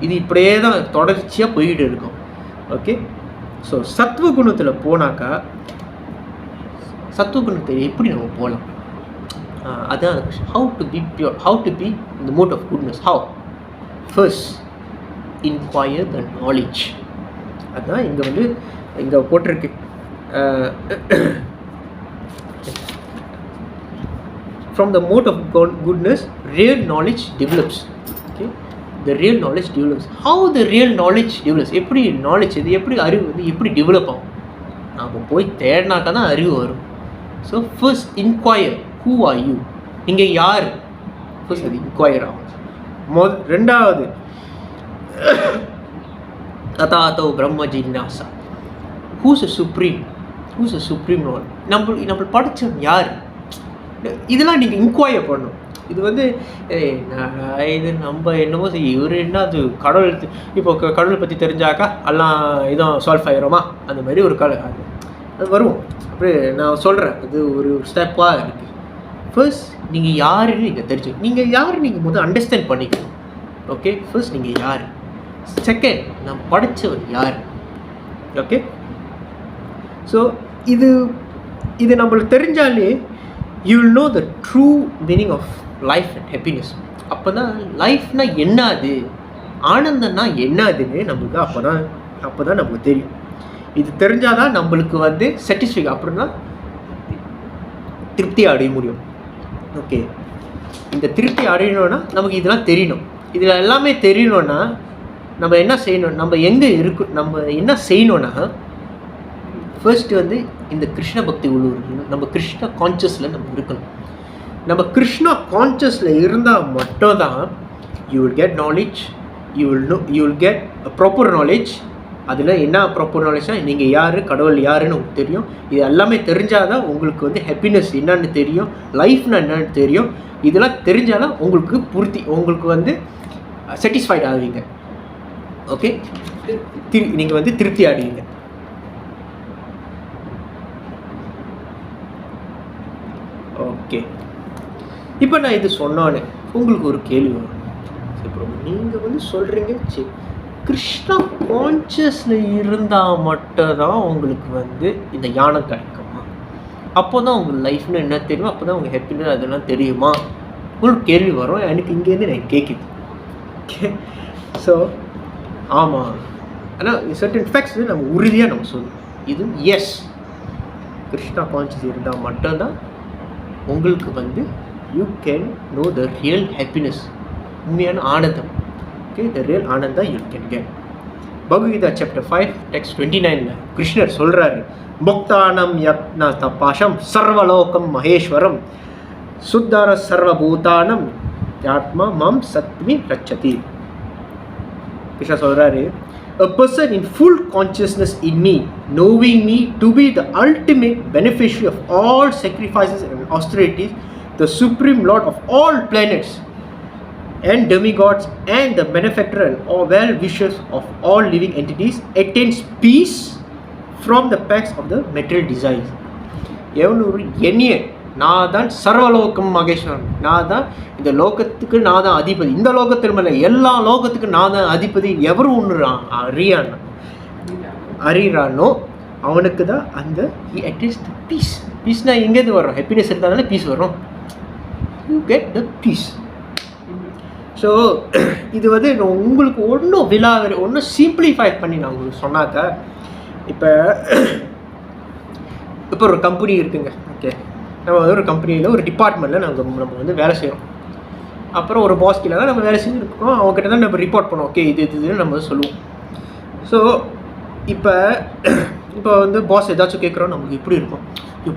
இது இப்படியே தான் தொடர்ச்சியாக போய்கிட்டு இருக்கும். ஓகே, ஸோ சத்வகுணத்தில் போனாக்கா சத்வகுணத்தை எப்படி நம்ம போகலாம், அதான் how to be pure, how to be in the mode of goodness. How? First inquire the knowledge. அதுதான் இங்கே வந்து இங்கே போட்டிருக்கு. From the mode of goodness, real knowledge develops. Okay, the real knowledge develops. How the real knowledge develops? எப்படி knowledge இது எப்படி அறிவு வந்து எப்படி டெவலப் ஆகும்? நாம் போய் தேடினாக்கா தான் அறிவு வரும். So first enquire, who are you, நீங்கள் யார், ஃபர்ஸ்ட் அது இன்கொயர் ஆகும். ரெண்டாவது ததாதோ பிரம்ம ஜிக்ஞாசா. Who's a supreme, who's a supreme not, நம்ம படித்தவன் யார், இதெல்லாம் நீங்கள் இன்கொயர் பண்ணணும். இது வந்து இது நம்ம என்னமோ இவர் என்ன அது கடவுள், இப்போ கடவுளை பற்றி தெரிஞ்சாக்கா எல்லாம் இதுவும் சால்வ் ஆகிரோமா, அந்த மாதிரி ஒரு அது வரும். அப்படியே நான் சொல்கிறேன், அது ஒரு ஸ்டெப்பாக இருக்குது. ஃபர்ஸ்ட் நீங்கள் யாருன்னு நீங்கள் தெரிஞ்சு, நீங்கள் யார் நீங்கள் முதல் அண்டர்ஸ்டாண்ட் பண்ணிக்கணும். ஓகே, ஃபர்ஸ்ட் நீங்கள் யார். செகண்ட், நான் படித்தவர் யார். ஓகே, ஸோ இது நம்மளுக்கு தெரிஞ்சாலே you will know the true meaning of life and happiness. அப்போ தான் லைஃப்னா என்னது, ஆனந்தம்னா என்னதுன்னு நம்மளுக்கு அப்போ தான் நமக்கு தெரியும். இது தெரிஞ்சால் தான் நம்மளுக்கு வந்து சாட்டிஸ்ஃபை, அப்படின்னா திருப்தி அடைய முடியும். ஓகே, இந்த திருப்தி அடையணும்னா நமக்கு இதெல்லாம் தெரியணும். இதில் எல்லாமே தெரியணும்னா நம்ம என்ன செய்யணும், நம்ம எங்கே இருக்கும், நம்ம என்ன செய்யணும்னா ஃபர்ஸ்ட் வந்து இந்த கிருஷ்ண பக்தி உள்ளூர் நம்ம கிருஷ்ண கான்ஷியஸில் நம்ம இருக்கணும். நம்ம கிருஷ்ணா கான்ஷியஸில் இருந்தால் மட்டும் தான் you will get knowledge, you will get proper knowledge. அதில் என்ன ப்ராப்பர் நாலேஜ்னால் நீங்கள் யார், கடவுள் யாருன்னு உங்களுக்கு தெரியும். இது எல்லாமே தெரிஞ்சால் தான் உங்களுக்கு வந்து ஹாப்பினஸ் என்னன்னு தெரியும், லைஃப்னா என்னன்னு தெரியும். இதெல்லாம் தெரிஞ்சால் தான் உங்களுக்கு உங்களுக்கு வந்து சாட்டிஸ்ஃபைட் ஆகுவீங்க. ஓகே, நீங்கள் வந்து திருப்தி ஆடுவீங்க. ஓகே, இப்போ நான் இது சொன்னானே உங்களுக்கு ஒரு கேள்வி வரும். இப்போ நீங்கள் வந்து சொல்கிறீங்க, சரி கிருஷ்ணா கான்ஷியஸில் இருந்தால் மட்டும்தான் உங்களுக்கு வந்து இந்த ஞானம் கிடைக்குமா, அப்போ தான் உங்கள் லைஃப்னு என்ன தெரியுமா, அப்போ தான் உங்கள் ஹாப்பினஸ் அதெல்லாம் தெரியுமா, உங்களுக்கு கேள்வி வரும். எனக்கு இங்கேருந்து நான் கேட்குது. ஓகே, ஸோ ஆமாம், ஆனால் சர்டன் ஃபேக்ட்ஸ் நம்ம உறுதியாக நம்ம சொல்லணும். இது எஸ், கிருஷ்ணா கான்ஷியஸ் இருந்தால் மட்டும்தான் உங்களுக்கு வந்து you can no the real happiness, உண்மையான ஆனந்தம். ஓகே, த ரியல் ஆனந்தம் you can get. Bhagavad Gita chapter 5 text 29 கிருஷ்ணர் சொல்கிறாரு, முக்தானம் யக்ன தபாஷம் சர்வலோகம் மகேஸ்வரம் சுத்தர சர்வபூதானம் ஆத்மா மம் சத்மி ரட்சதி. கிருஷ்ணர் சொல்கிறாரு, a person in full consciousness in me, knowing me to be the ultimate beneficiary of all sacrifices and austerities, the supreme lord of all planets and demigods and the benefactor and all well-wishers of all living entities, attains peace from the packs of the material desires. எவனொரு எண்ணிய நான் தான் சர்வலோகம் மகேஸ்வரன், நான் தான் இந்த லோகத்துக்கு நான் தான் அதிபதி, இந்த லோகத்தில் மேலே எல்லா லோகத்துக்கு நான் தான் அதிபதி எவரும் ஒன்று அறிகிறானோ அவனுக்கு தான் அந்த அட்லீஸ்ட் பீஸ். பீஸ்னால் எங்கேருந்து வரும், ஹாப்பினஸ் இருந்தாலும் பீஸ் வரும். You get the peace. So இது வந்து உங்களுக்கு ஒன்றும் ஒன்றும் சிம்பிளிஃபை பண்ணி நான் உங்களுக்கு சொன்னாக்கா, இப்போ ஒரு கம்பெனி இருக்குங்க. ஓகே, நம்ம வந்து ஒரு கம்பெனியில் ஒரு டிபார்ட்மெண்ட்டில் நம்ம வந்து வேலை செய்கிறோம். அப்புறம் ஒரு பாஸ் கீழே தான் நம்ம வேலை செஞ்சுருக்கோம், அவங்ககிட்ட தான் நம்ம ரிப்போர்ட் பண்ணுவோம். ஓகே இது இதுன்னு நம்ம சொல்லுவோம். ஸோ இப்போ இப்போ வந்து பாஸ் ஏதாச்சும் கேட்குறோம், நமக்கு எப்படி இருக்கும்,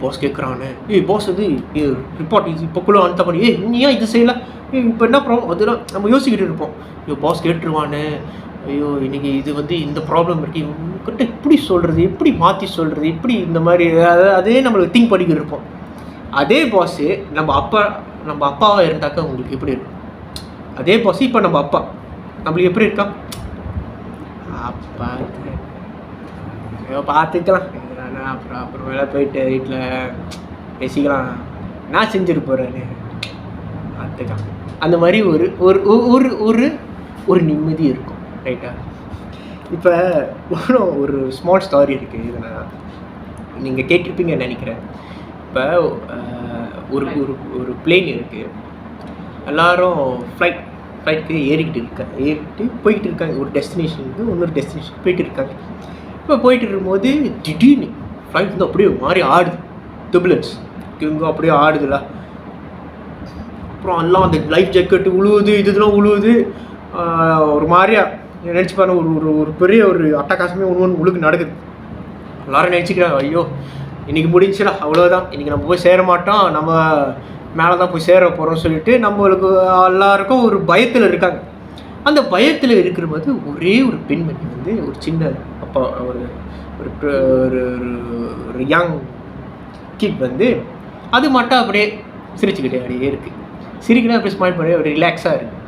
பாஸ் கேட்குறான்னு, பாஸ் வந்து ரிப்போர்ட் இது இப்போக்குள்ளே அனுத்த பண்ணி நீ ஏன் இது செய்யலை, இப்போ என்ன ப்ராப்ளம், அதெல்லாம் நம்ம யோசிக்கிட்டு இருப்போம். பாஸ் கேட்டுருவான்னு, ஐயோ இன்றைக்கி இது வந்து இந்த ப்ராப்ளம் இருக்குது, இவங்ககிட்ட எப்படி சொல்கிறது, எப்படி மாற்றி சொல்கிறது, எப்படி இந்த மாதிரி அதே நம்மளுக்கு திங்க் பண்ணிக்கிட்டு இருப்போம். அதே பாஸு நம்ம அப்பாவாக இருந்தாக்கா உங்களுக்கு எப்படி இருக்கும்? அதே பாஸ் இப்போ நம்ம அப்பா நம்மளுக்கு எப்படி இருக்கா? அப்பா பார்த்துக்கலாம், அப்புறம் வேலை போயிட்டு வீட்டில் பேசிக்கலாம், நான் செஞ்சுட்டு போகிறேன்னு பார்த்துக்கலாம். அந்த மாதிரி ஒரு ஒரு ஒரு ஒரு நிம்மதி இருக்கும். ரைட்டா? இப்போ ஒரு ஸ்மால் ஸ்டாரி இருக்குது, இதை நான் நீங்கள் கேட்டிருப்பீங்கன்னு நினைக்கிறேன். இப்போ ஒரு ஒரு ஒரு பிளேன் இருக்குது, எல்லோரும் ஃப்ளைட்டுக்கு ஏறிக்கிட்டு போய்கிட்டு இருக்காங்க. ஒரு டெஸ்டினேஷனுக்கு இன்னொரு டெஸ்டினேஷன் போயிட்டு இருக்காங்க. இப்போ போயிட்டு இருக்கும்போது திடீர்னு ஃப்ளைட் வந்து அப்படியே மாறி ஆடுது, டர்புலன்ஸ் இங்கே அப்படியே ஆடுதுல. அப்புறம் எல்லாம் அந்த லைஃப் ஜாக்கெட்டு உழுவுது, இதெல்லாம் உழுவுது. ஒரு மாதிரியா நினச்சி பாருங்க, ஒரு ஒரு பெரிய ஒரு அட்டகாசமே ஒன்று உழுக்கு நடக்குது. எல்லோரும் நினச்சிக்கிறாங்க, ஐயோ இன்றைக்கி முடிஞ்சுடா, அவ்வளோதான், இன்றைக்கி நம்ம போய் சேர மாட்டோம், நம்ம மேலே தான் போய் சேர போகிறோம்னு சொல்லிட்டு நம்மளுக்கு எல்லாருக்கும் ஒரு பயத்தில் இருக்காங்க. அந்த பயத்தில் இருக்கிற போது ஒரே ஒரு பெண்மணி வந்து ஒரு சின்ன அப்பா ஒரு ஒரு யங் கிட் வந்து அது மட்டும் அப்படியே சிரிச்சுக்கிட்டே அப்படியே இருக்குது. சிரிக்கிட்டே அப்படியே ஸ்மைல் பண்ணி அப்படியே ரிலாக்ஸாக இருக்குது.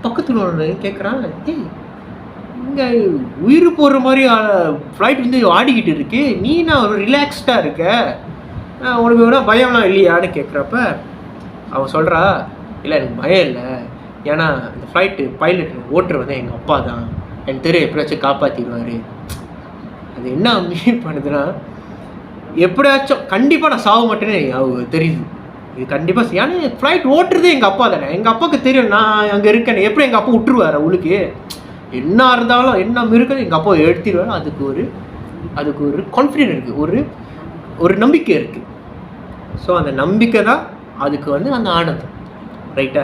பக்கத்தில் ஒன்று கேட்குறான், இங்கே உயிர் போடுற மாதிரி ஃப்ளைட் வந்து ஆடிக்கிட்டு இருக்கு, நீ நான் ஒரு ரிலாக்ஸ்டாக இருக்க, உனக்கு வேணால் பயம்லாம் இல்லையான்னு கேட்குறப்ப அவன் சொல்கிறா, இல்லை எனக்கு பயம் இல்லை, ஏன்னா இந்த ஃப்ளைட்டு பைலட் ஓட்டுற வந்து எங்கள் அப்பா தான், எனக்கு தெரியும் எப்படியாச்சும் காப்பாற்றிடுவார். அது என்ன மீன் பண்ணுதுன்னா, எப்படியாச்சும் கண்டிப்பாக நான் சாக மாட்டேன்னு அவங்க தெரியுது. இது கண்டிப்பாக, ஏன்னா ஃப்ளைட் ஓட்டுறதே எங்கள் அப்பா தானே, எங்கள் அப்பாவுக்கு தெரியும் நான் அங்கே இருக்கேன், எப்படி எங்கள் அப்பா விட்டுருவார் அவளுக்கு, என்ன இருந்தாலும் என்ன இருக்குது எங்கள் அப்பா எடுத்துடுவார். அதுக்கு ஒரு கான்ஃபிடென்ட் இருக்குது, ஒரு நம்பிக்கை இருக்குது. ஸோ அந்த நம்பிக்கை தான் அதுக்கு வந்து அந்த ஆனந்தம். ரைட்டா?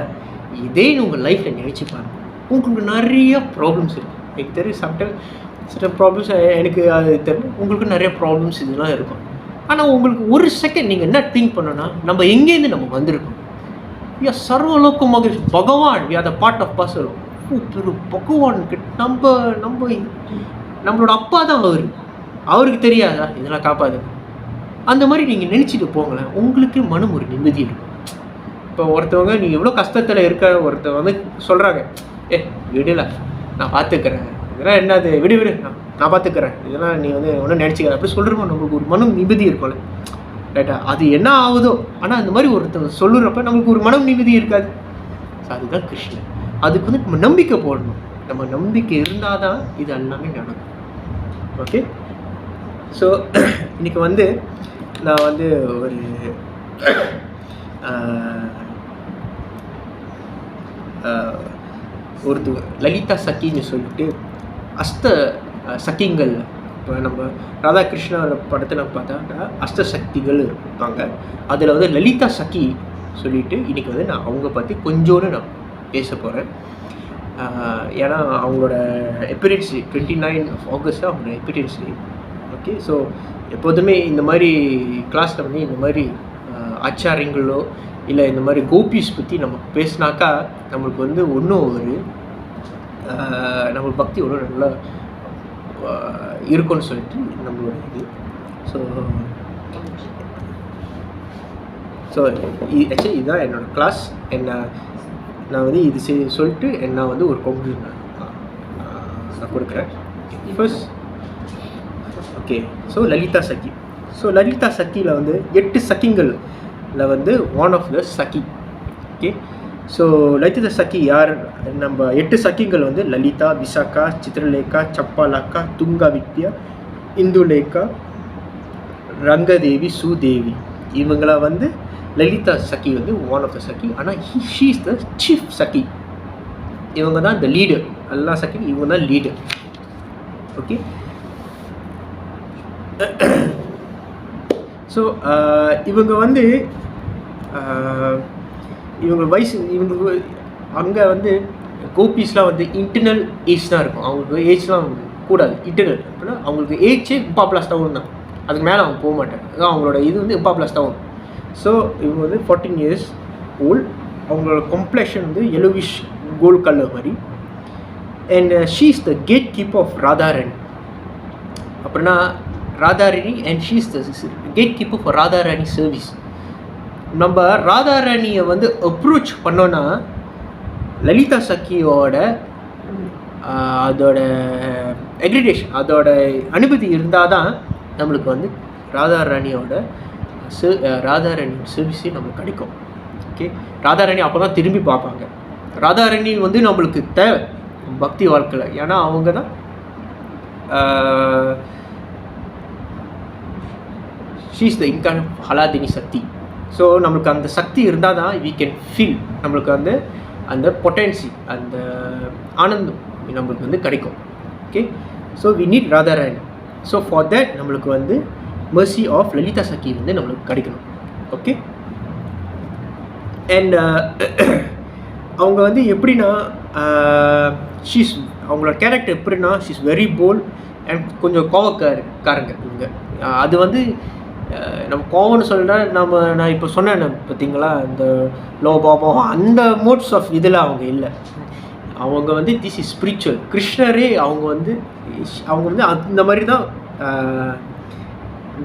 இதே உங்கள் லைஃப்பில் நினச்சி பாருங்கள். உங்களுக்கு நிறைய ப்ராப்ளம்ஸ் இருக்குது, எனக்கு தெரியும். சில ப்ராப்ளம்ஸ் எனக்கு அது தெரியும், உங்களுக்கு நிறைய ப்ராப்ளம்ஸ் இதெல்லாம் இருக்கும். ஆனால் உங்களுக்கு ஒரு செகண்ட் நீங்கள் என்ன திங்க் பண்ணோன்னா, நம்ம எங்கேருந்து நம்ம வந்திருக்கோம், சர்வலோகமாக Bhagavan, we are the part of person. திரு பகவானுக்கு நம்மளோட அப்பா தான் அவருக்கு தெரியாதா இதெல்லாம் காப்பாது. அந்த மாதிரி நீங்கள் நினச்சிட்டு போங்களேன், உங்களுக்கு மனம் ஒரு நிம்மதி இருக்கும். இப்போ ஒருத்தவங்க நீங்கள் எவ்வளோ கஷ்டத்தில் இருக்க ஒருத்தவங்க வந்து சொல்கிறாங்க, விடல நான் பார்த்துக்கிறேன், இதெல்லாம் என்னது, விடு நான் பார்த்துக்கிறேன், இதெல்லாம் நீ வந்து ஒன்றும் நினச்சிக்கிற அப்படி சொல்கிறோமோ, நம்மளுக்கு ஒரு மனம் நிம்மதி இருக்கும்ல. ரைட்டா? அது என்ன ஆகுதோ, ஆனால் அந்த மாதிரி ஒருத்தவங்க சொல்லுறப்ப நம்மளுக்கு ஒரு மனம் நிம்மதி இருக்காது. ஸோ அதுதான் கிருஷ்ணன். அதுக்கு வந்து நம்ம நம்பிக்கை போடணும். நம்ம நம்பிக்கை இருந்தால் தான் இது எல்லாமே நடக்கும். ஓகே? ஸோ இன்றைக்கி வந்து நான் வந்து ஒரு லலிதா சக்கின்னு சொல்லிட்டு சக்கிங்கள், இப்போ நம்ம ராதாகிருஷ்ணர் படத்தில் பார்த்தா அஷ்டசக்திகள் இருப்பாங்க. அதில் வந்து லலிதா சக்கி சொல்லிட்டு இன்றைக்கி வந்து நான் அவங்க பற்றி கொஞ்சோன்னு நான் பேச போகிறேன். ஏன்னா அவங்களோட எப்பிரியன்ஸ் 29 ஆகஸ்ட் அவங்களோட எப்பிரியன்ஸ். ஓகே? ஸோ எப்போதுமே இந்த மாதிரி கிளாஸில் வந்து இந்த மாதிரி ஆச்சாரியங்களோ இல்லை இந்த மாதிரி கோபிஸ் பற்றி நம்ம பேசினாக்கா நம்மளுக்கு வந்து ஒன்றும் ஒரு நம்மளுக்கு பக்தி ஒன்றும் நல்லா இருக்கும்னு சொல்லிட்டு நம்மளோட இது. ஸோ ஆக்சுவலி இதுதான் என்னோடய கிளாஸ். நான் வந்து இது சொல்லிட்டு நான் வந்து ஒரு கன்க்ளூஷன் நான் கொடுக்குறேன். First okay, so Lalita Sakhi. So Lalita சக்கியில் வந்து 8 சக்கிங்களில் வந்து one of the sakhi. Okay? So Lalita Sakhi யார்? நம்ம 8 சக்கிகள் வந்து லலிதா, விசாகா, சித்ரலேகா, சப்பாலாக்கா, துங்கா வித்யா, இந்துலேகா, ரங்கதேவி, சுதேவி. இவங்கள வந்து லலிதா சக்கி வந்து ஒன் ஆஃப் த சக்கி. ஆனால் she is the chief sakhi. இவங்க தான் த லீடர். எல்லா சக்கி இவங்க தான் லீடர். ஓகே? ஸோ இவங்க வந்து இவங்க வயசு அங்கே வந்து கோபிஸ்லாம் வந்து இன்டர்னல் ஏஜ் தான் இருக்கும், அவங்களுக்கு ஏஜ்லாம் கூடாது. இன்டர்னல் அப்படின்னா அவங்களுக்கு ஏஜே இம்பாப்ளாஸ் டவுன் தான், அதுக்கு மேலே அவங்க போக மாட்டாங்க. அதான் அவங்களோட இது வந்து இம்பாப்ளாஸ் டவுன். ஸோ இவங்க வந்து 14 years ஓல்ட். அவங்களோட கம்ப்ளெக்ஷன் வந்து yellowish கோல்ட் கலர் மாதிரி. And she is the gate keeper of Radharani. அப்படின்னா Radharani and she is the gate keeper for Radharani service. நம்ம ராதாராணியை வந்து அப்ரோச் பண்ணோன்னா லலிதா சக்கியோட அதோட அக்ரிடேஷன், அதோட அனுமதி இருந்தால் தான் நம்மளுக்கு வந்து ராதாராணியோட ராதாராணி சர்வீஸே நம்மளுக்கு கிடைக்கும். ஓகே, ராதாராணி அப்போ தான் திரும்பி பார்ப்பாங்க. ராதாராணி வந்து நம்மளுக்கு தேவை பக்தி வாழ்க்கையில். ஏன்னா அவங்க தான் she is the incarnate hladini shakti. So நம்மளுக்கு அந்த சக்தி இருந்தால் தான் வி கேன் ஃபீல், நம்மளுக்கு வந்து அந்த பொட்டன்சி, அந்த ஆனந்தம் நம்மளுக்கு வந்து கிடைக்கும். Okay, so we need Radharani. So for that நம்மளுக்கு வந்து மெர்சி ஆஃப் லலிதா சக்கி வந்து நம்மளுக்கு கிடைக்கணும். ஓகே, அண்ட் அவங்க வந்து எப்படின்னா ஷீஸ் அவங்களோட கேரக்டர் எப்படின்னா ஷீஸ் வெரி போல்ட் அண்ட் கொஞ்சம் கோவக்காரங்க இவங்க. அது வந்து நம்ம கோவம்னு சொல்லிட்டா நான் இப்போ சொன்னேன் பார்த்தீங்களா, இந்த லோபாபம் அந்த மோட்ஸ் ஆஃப் இதில் அவங்க இல்லை. அவங்க வந்து திஸ் இஸ் ஸ்பிரிச்சுவல். கிருஷ்ணரே அவங்க வந்து அந்த மாதிரி தான்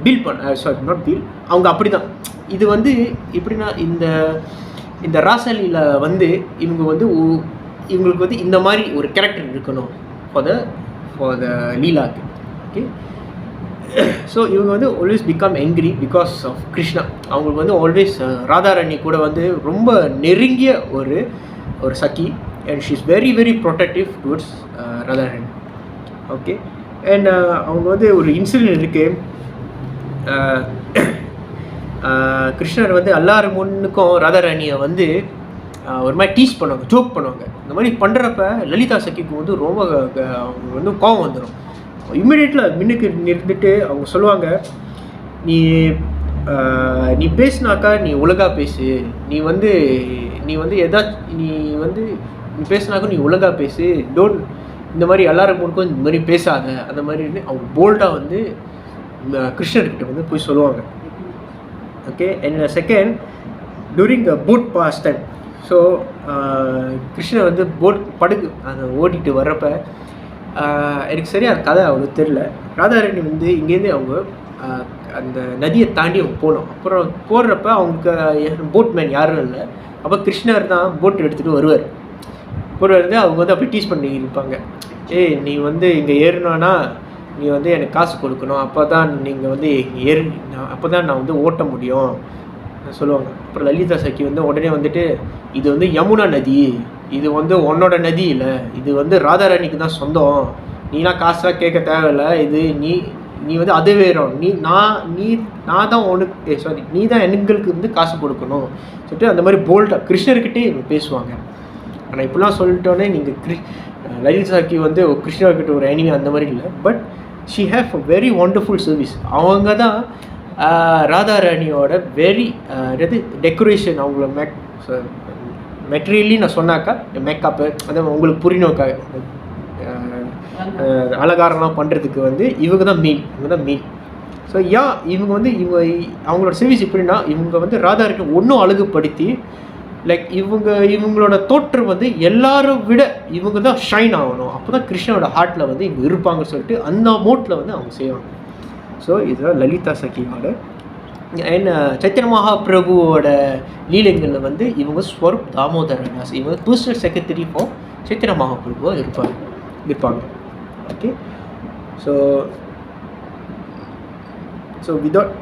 பில் சாரி நாட் பில், அவங்க அப்படி தான். இது வந்து எப்படின்னா இந்த ராசலியில் வந்து இவங்களுக்கு வந்து இந்த மாதிரி ஒரு கேரக்டர் இருக்கணும் ஃபார் த லீலாக்கு. ஓகே, ஸோ இவங்க வந்து always become angry because of Krishna. அவங்களுக்கு வந்து ஆல்வேஸ் ராதாராணி கூட வந்து ரொம்ப நெருங்கிய ஒரு sakhi. And she is very very protective towards Radharani. Okay, and அவங்க வந்து ஒரு இன்சிடென்ட் இருக்குது. கிருஷ்ணர் வந்து எல்லாரும் முன்னுக்கும் ராதாராணியை வந்து ஒரு மாதிரி டீஸ் பண்ணுவாங்க, ஜோக் பண்ணுவாங்க. இந்த மாதிரி பண்ணுறப்ப லலிதா சக்கிக்கு வந்து ரொம்ப அவங்க வந்து கோவம் வந்துடும். இம்மிடியேட்டில் மின்னுக்கு நிறுத்திட்டு அவங்க சொல்லுவாங்க, நீ பேசுனாக்கா நீ ஒழுங்காக பேசு, நீ வந்து நீ பேசுனாக்கா நீ ஒழுங்காக பேசு, டோன்ட் இந்த மாதிரி எல்லாரும் முன்னுக்கும் இந்த மாதிரி பேசாத, அந்த மாதிரி அவங்க போல்டாக வந்து கிருஷ்ணர்கிட்ட வந்து போய் சொல்லுவாங்க. Okay, and second during the boat pastime. So Krishnar வந்து படகு அதை ஓட்டிகிட்டு வர்றப்ப எனக்கு சரியாக அந்த கதை அவ்வளோ தெரில. ராதாராணி வந்து இங்கேருந்து அவங்க அந்த நதியை தாண்டி அவங்க போகணும். அப்புறம் போடுறப்ப அவங்களுக்கு போட்மேன் யாரும் இல்லை. அப்போ கிருஷ்ணர் தான் போட் எடுத்துகிட்டு வருவார். அவங்க வந்து அப்படி டீஸ் பண்ணி இருப்பாங்க, நீ வந்து இங்கே ஏறினானா நீ வந்து எனக்கு காசு கொடுக்கணும், அப்போ தான் நீங்கள் வந்து அப்போ தான் நான் வந்து ஓட்ட முடியும் சொல்லுவாங்க. அப்புறம் லலிதா சக்கி வந்து உடனே வந்துட்டு, இது வந்து யமுனா நதி, இது வந்து உன்னோட நதி இல்லை, இது வந்து ராதாராணிக்கு தான் சொந்தம், நீலாம் காசாக கேட்க தேவையில்லை, இது நீ வந்து அது வேறும், நான் தான் உனக்கு சாரி நீ தான் எங்களுக்கு வந்து காசு கொடுக்கணும் சொல்லிட்டு அந்த மாதிரி போல்டாக கிருஷ்ணர்கிட்டே பேசுவாங்க. ஆனால் இப்படிலாம் சொல்லிட்டோன்னே நீங்கள் லலிதா சக்கி வந்து கிருஷ்ணர்கிட்ட ஒரு எனிமி அந்த மாதிரி இல்லை. But she have a very wonderful service. அவங்க தான் ராதாராணியோட வெரி டெக்கரேஷன், அவங்கள மெட்டீரியலி நான் சொன்னாக்கா மேக்கப்பு அதான் உங்களுக்கு புரியணுக்காக அலங்காரம்லாம் பண்ணுறதுக்கு வந்து இவங்க தான் மெயின். ஸோ இவங்க வந்து அவங்களோட சர்வீஸ் எப்படின்னா, இவங்க வந்து ராதாராணி ஒன்றும் அழகுப்படுத்தி லைக் இவங்களோட தோற்றம் வந்து எல்லாரும் விட இவங்க தான் ஷைன் ஆகணும், அப்போ தான் கிருஷ்ணனோட ஹார்ட்டில் வந்து இவங்க இருப்பாங்கன்னு சொல்லிட்டு அந்த மோட்டில் வந்து அவங்க செய்வாங்க. ஸோ இதுதான் லலிதா சக்கியோட. அண்ட் சைத்தன்ய மகாபிரபுவோட லீலைகளில் வந்து இவங்க ஸ்வரூப் தாமோதரதாஸ், இவங்க பர்சனல் செக்ரட்டரி ஃபார் சைத்தன்ய மகாபிரபுவாக இருப்பாங்க. Okay, so without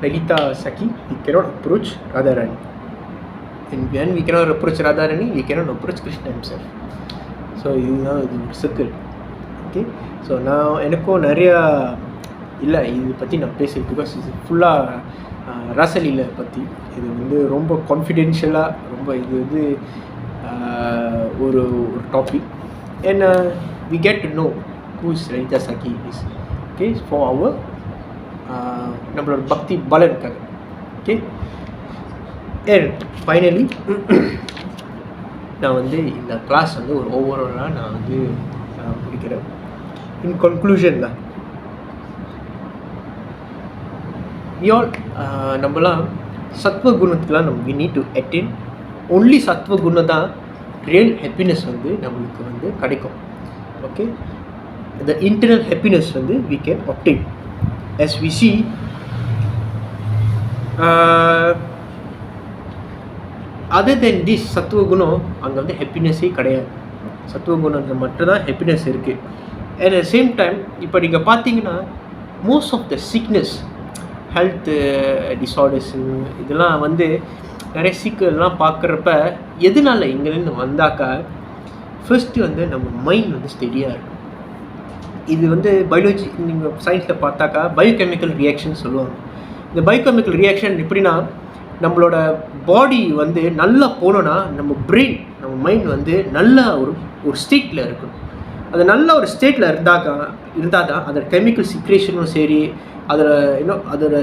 Lalita Sakhi we cannot approach Radharani. And when we cannot approach Radharani, we cannot approach Krishna himself. So இதுதான் இது ஒரு சர்க்கிள். ஓகே, ஸோ நான் எனக்கும் நிறையா இல்லை இது பற்றி நான் பேசுகிறேன் பிகாஸ் இது ஃபுல்லாக ராசலீலை பற்றி. இது வந்து ரொம்ப கான்ஃபிடென்ஷியலாக ரொம்ப இது வந்து ஒரு topic. And we get to know who is Lalita Sakhi is. Okay, for our நம்மளோட பக்தி பலனுக்காக. ஓகே, அண்ட் ஃபைனலி நான் வந்து இந்த கிளாஸ் வந்து ஒரு ஓவராலாக நான் வந்து முடிக்கிறேன். இன் கன்க்ளூஷன் தான் நம்மலாம் சத்வ குணத்துலாம் we need to attain. Only சத்வ குணம் தான் ரியல் ஹாப்பினஸ் வந்து நம்மளுக்கு வந்து கிடைக்கும். ஓகே, the internal happiness வந்து we can obtain. As we see, other than this சத்துவ குணம் அங்கே வந்து ஹாப்பினஸே கிடையாது. சத்துவ குணத்தில் மட்டும்தான் ஹாப்பினஸ் இருக்குது. அட் த சேம் டைம் இப்போ நீங்கள் பார்த்தீங்கன்னா most of the sickness, health disorders இதெல்லாம் வந்து நிறைய சீக்கிரம்லாம் பார்க்குறப்ப எதனால இங்கேருந்து வந்தாக்கா ஃபர்ஸ்ட்டு வந்து நம்ம மைண்ட் வந்து ஸ்டெடியாக இருக்கும். இது வந்து பயாலஜி நீங்கள் சயின்ஸில் பார்த்தாக்கா பயோகெமிக்கல் ரியாக்ஷன் சொல்லுவாங்க. இந்த பயோகெமிக்கல் ரியாக்ஷன் எப்படின்னா நம்மளோட பாடி வந்து நல்லா போனோன்னா நம்ம பிரெயின் நம்ம மைண்ட் வந்து நல்ல ஒரு ஸ்டேட்டில் இருக்கணும். அது நல்ல ஒரு ஸ்டேட்டில் இருந்தால் தான் அதோட கெமிக்கல் சிக்ரேஷனும் சரி, அதில் இன்னும் அதோட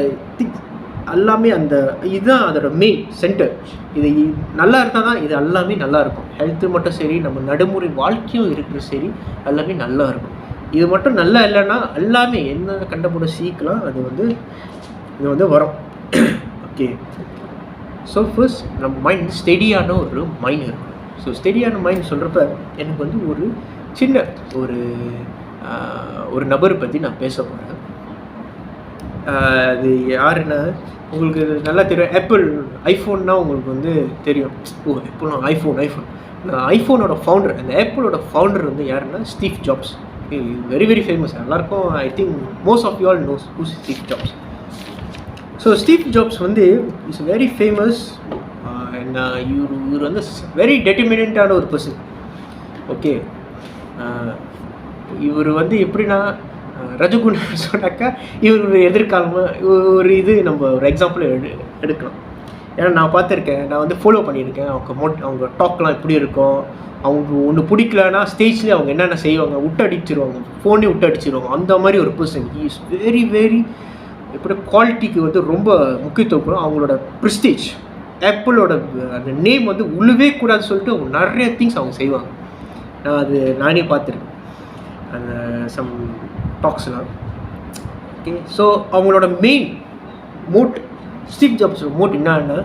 எல்லாமே அந்த இதுதான் அதோட மெயின் சென்டர். இது நல்லா இருந்தால் தான் இது எல்லாமே நல்லா இருக்கும். ஹெல்த்து மட்டும் சரி, நம்ம நடைமுறை வாழ்க்கையும் இருக்கிற சரி, எல்லாமே நல்லா இருக்கும். இது மட்டும் நல்லா இல்லைன்னா எல்லாமே என்ன கண்டபோட சீக்கலாம் அது வந்து வரும். ஓகே, ஸோ ஃபர்ஸ்ட் நம்ம மைண்ட் ஸ்டெடியான ஒரு மைண்ட் இருக்கும். ஸோ ஸ்டெடியான மைண்ட் சொல்கிறப்ப எனக்கு வந்து ஒரு சின்ன ஒரு நபரை பற்றி நான் பேச போகிறேன். அது யாருன்னா உங்களுக்கு நல்லா தெரியும். ஆப்பிள் ஐஃபோன்னா உங்களுக்கு வந்து தெரியும். ஆப்பிள்னா ஐஃபோன் ஐஃபோனோட ஃபவுண்டர், அந்த ஆப்பிளோட ஃபவுண்டர் வந்து யாருன்னா Steve Jobs. Very very famous. எல்லாருக்கும் I think most of you all knows who's Steve Jobs. So Steve Jobs வந்து இஸ் வெரி ஃபேமஸ். இவர் வந்து வெரி டெட்டர்மினண்டான ஒரு பர்சன். ஓகே, இவர் வந்து எப்படின்னா ரஜகுணம் சொன்னாக்கா இவர் எதிர்காலமாக ஒரு இது நம்ம ஒரு எக்ஸாம்பிள் எடுக்கலாம். ஏன்னா நான் பார்த்துருக்கேன், நான் வந்து ஃபாலோ பண்ணியிருக்கேன். அவங்க டாக்லாம் எப்படி இருக்கும், அவங்க ஒன்று பிடிக்கலன்னா ஸ்டேஜ்லேயே அவங்க என்னென்ன செய்வாங்க, விட்டடிச்சிருவாங்க, ஃபோனே விட்டடிச்சிருவாங்க. அந்த மாதிரி ஒரு person. He is very very எப்படி குவாலிட்டிக்கு வந்து ரொம்ப முக்கியத்துவம். அவங்களோட ப்ரெஸ்டீஜ், ஆப்பிளோட அந்த நேம் வந்து உள்ளவே கூடாதுன்னு சொல்லிட்டு அவங்க நிறைய திங்ஸ் அவங்க செய்வாங்க. நானே பார்த்துருக்கேன் அந்த சம் டாக்ஸ்லாம். ஓகே, ஸோ அவங்களோட மெயின் மோட், ஸ்டீவ் ஜாப்ஸோட மோட் என்னன்னா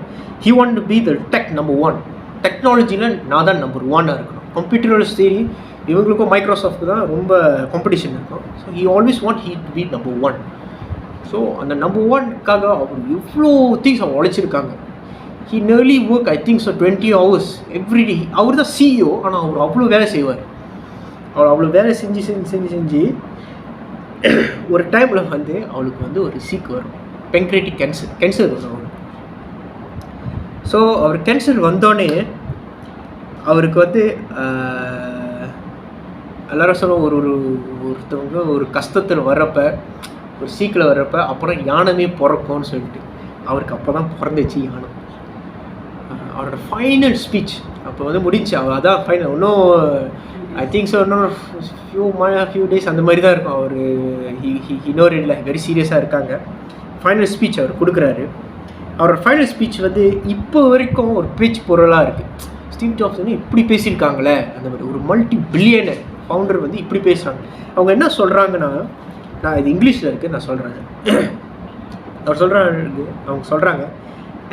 he want to be the tech number 1. டெக்னாலஜியில் நான் தான் நம்பர் 1 இருக்கணும். கம்ப்யூட்டரோட சரி இவங்களுக்கும் மைக்ரோசாஃப்ட் தான் ரொம்ப காம்படிஷன் இருக்கும். So he always want he to be number 1. So அந்த நம்பர் 1க்காக அவர் எவ்வளோ திங்ஸ் அவங்க உழைச்சிருக்காங்க. He nearly work I think so 20 hours everyday. அவர் தான் சிஇஓ, ஆனால் அவர் அவ்வளோ வேலை செய்வார். அவர் அவ்வளோ வேலை செஞ்சு ஒரு டைமில் வந்து அவளுக்கு வந்து ஒரு சீக்கு வரும், பென்க்ரேட்டிக் கேன்சர் வரும் அவருக்கு. ஸோ அவர் கேன்சர் வந்தோடனே அவருக்கு வந்து எல்லாரும் சொல்ல ஒருத்தவங்க ஒரு கஷ்டத்தில் வர்றப்ப, ஒரு சீக்கில் வர்றப்ப அப்புறம் யானமே பிறக்கும்னு சொல்லிட்டு அவருக்கு அப்போ தான் பிறந்துச்சு யானம். அவரோட ஃபைனல் ஸ்பீச் அப்போ வந்து முடிச்சு. அவர் அதான் ஃபைனல். இன்னும் ஐ திங்க் ஸோ இன்னொரு ஃபியூ டேஸ் அந்த மாதிரி தான் இருக்கும். அவர் இன்னொரு இல்லை வெரி சீரியஸாக இருக்காங்க. ஃபைனல் ஸ்பீச் அவர் கொடுக்குறாரு. அவரோட ஃபைனல் ஸ்பீச் வந்து இப்போ வரைக்கும் ஒரு பேச்சு பொருளாக இருக்குது. ஸ்டீவ் ஜாப்ஸ் வந்து இப்படி பேசியிருக்காங்களே, அந்த மாதிரி ஒரு மல்டி-பில்லியனர் ஃபவுண்டர் வந்து இப்படி பேசுகிறாங்க. அவங்க என்ன சொல்கிறாங்கன்னா, நான் இது இங்கிலீஷில் இருக்குது, நான் சொல்கிறேன். அவங்க சொல்கிறாங்க,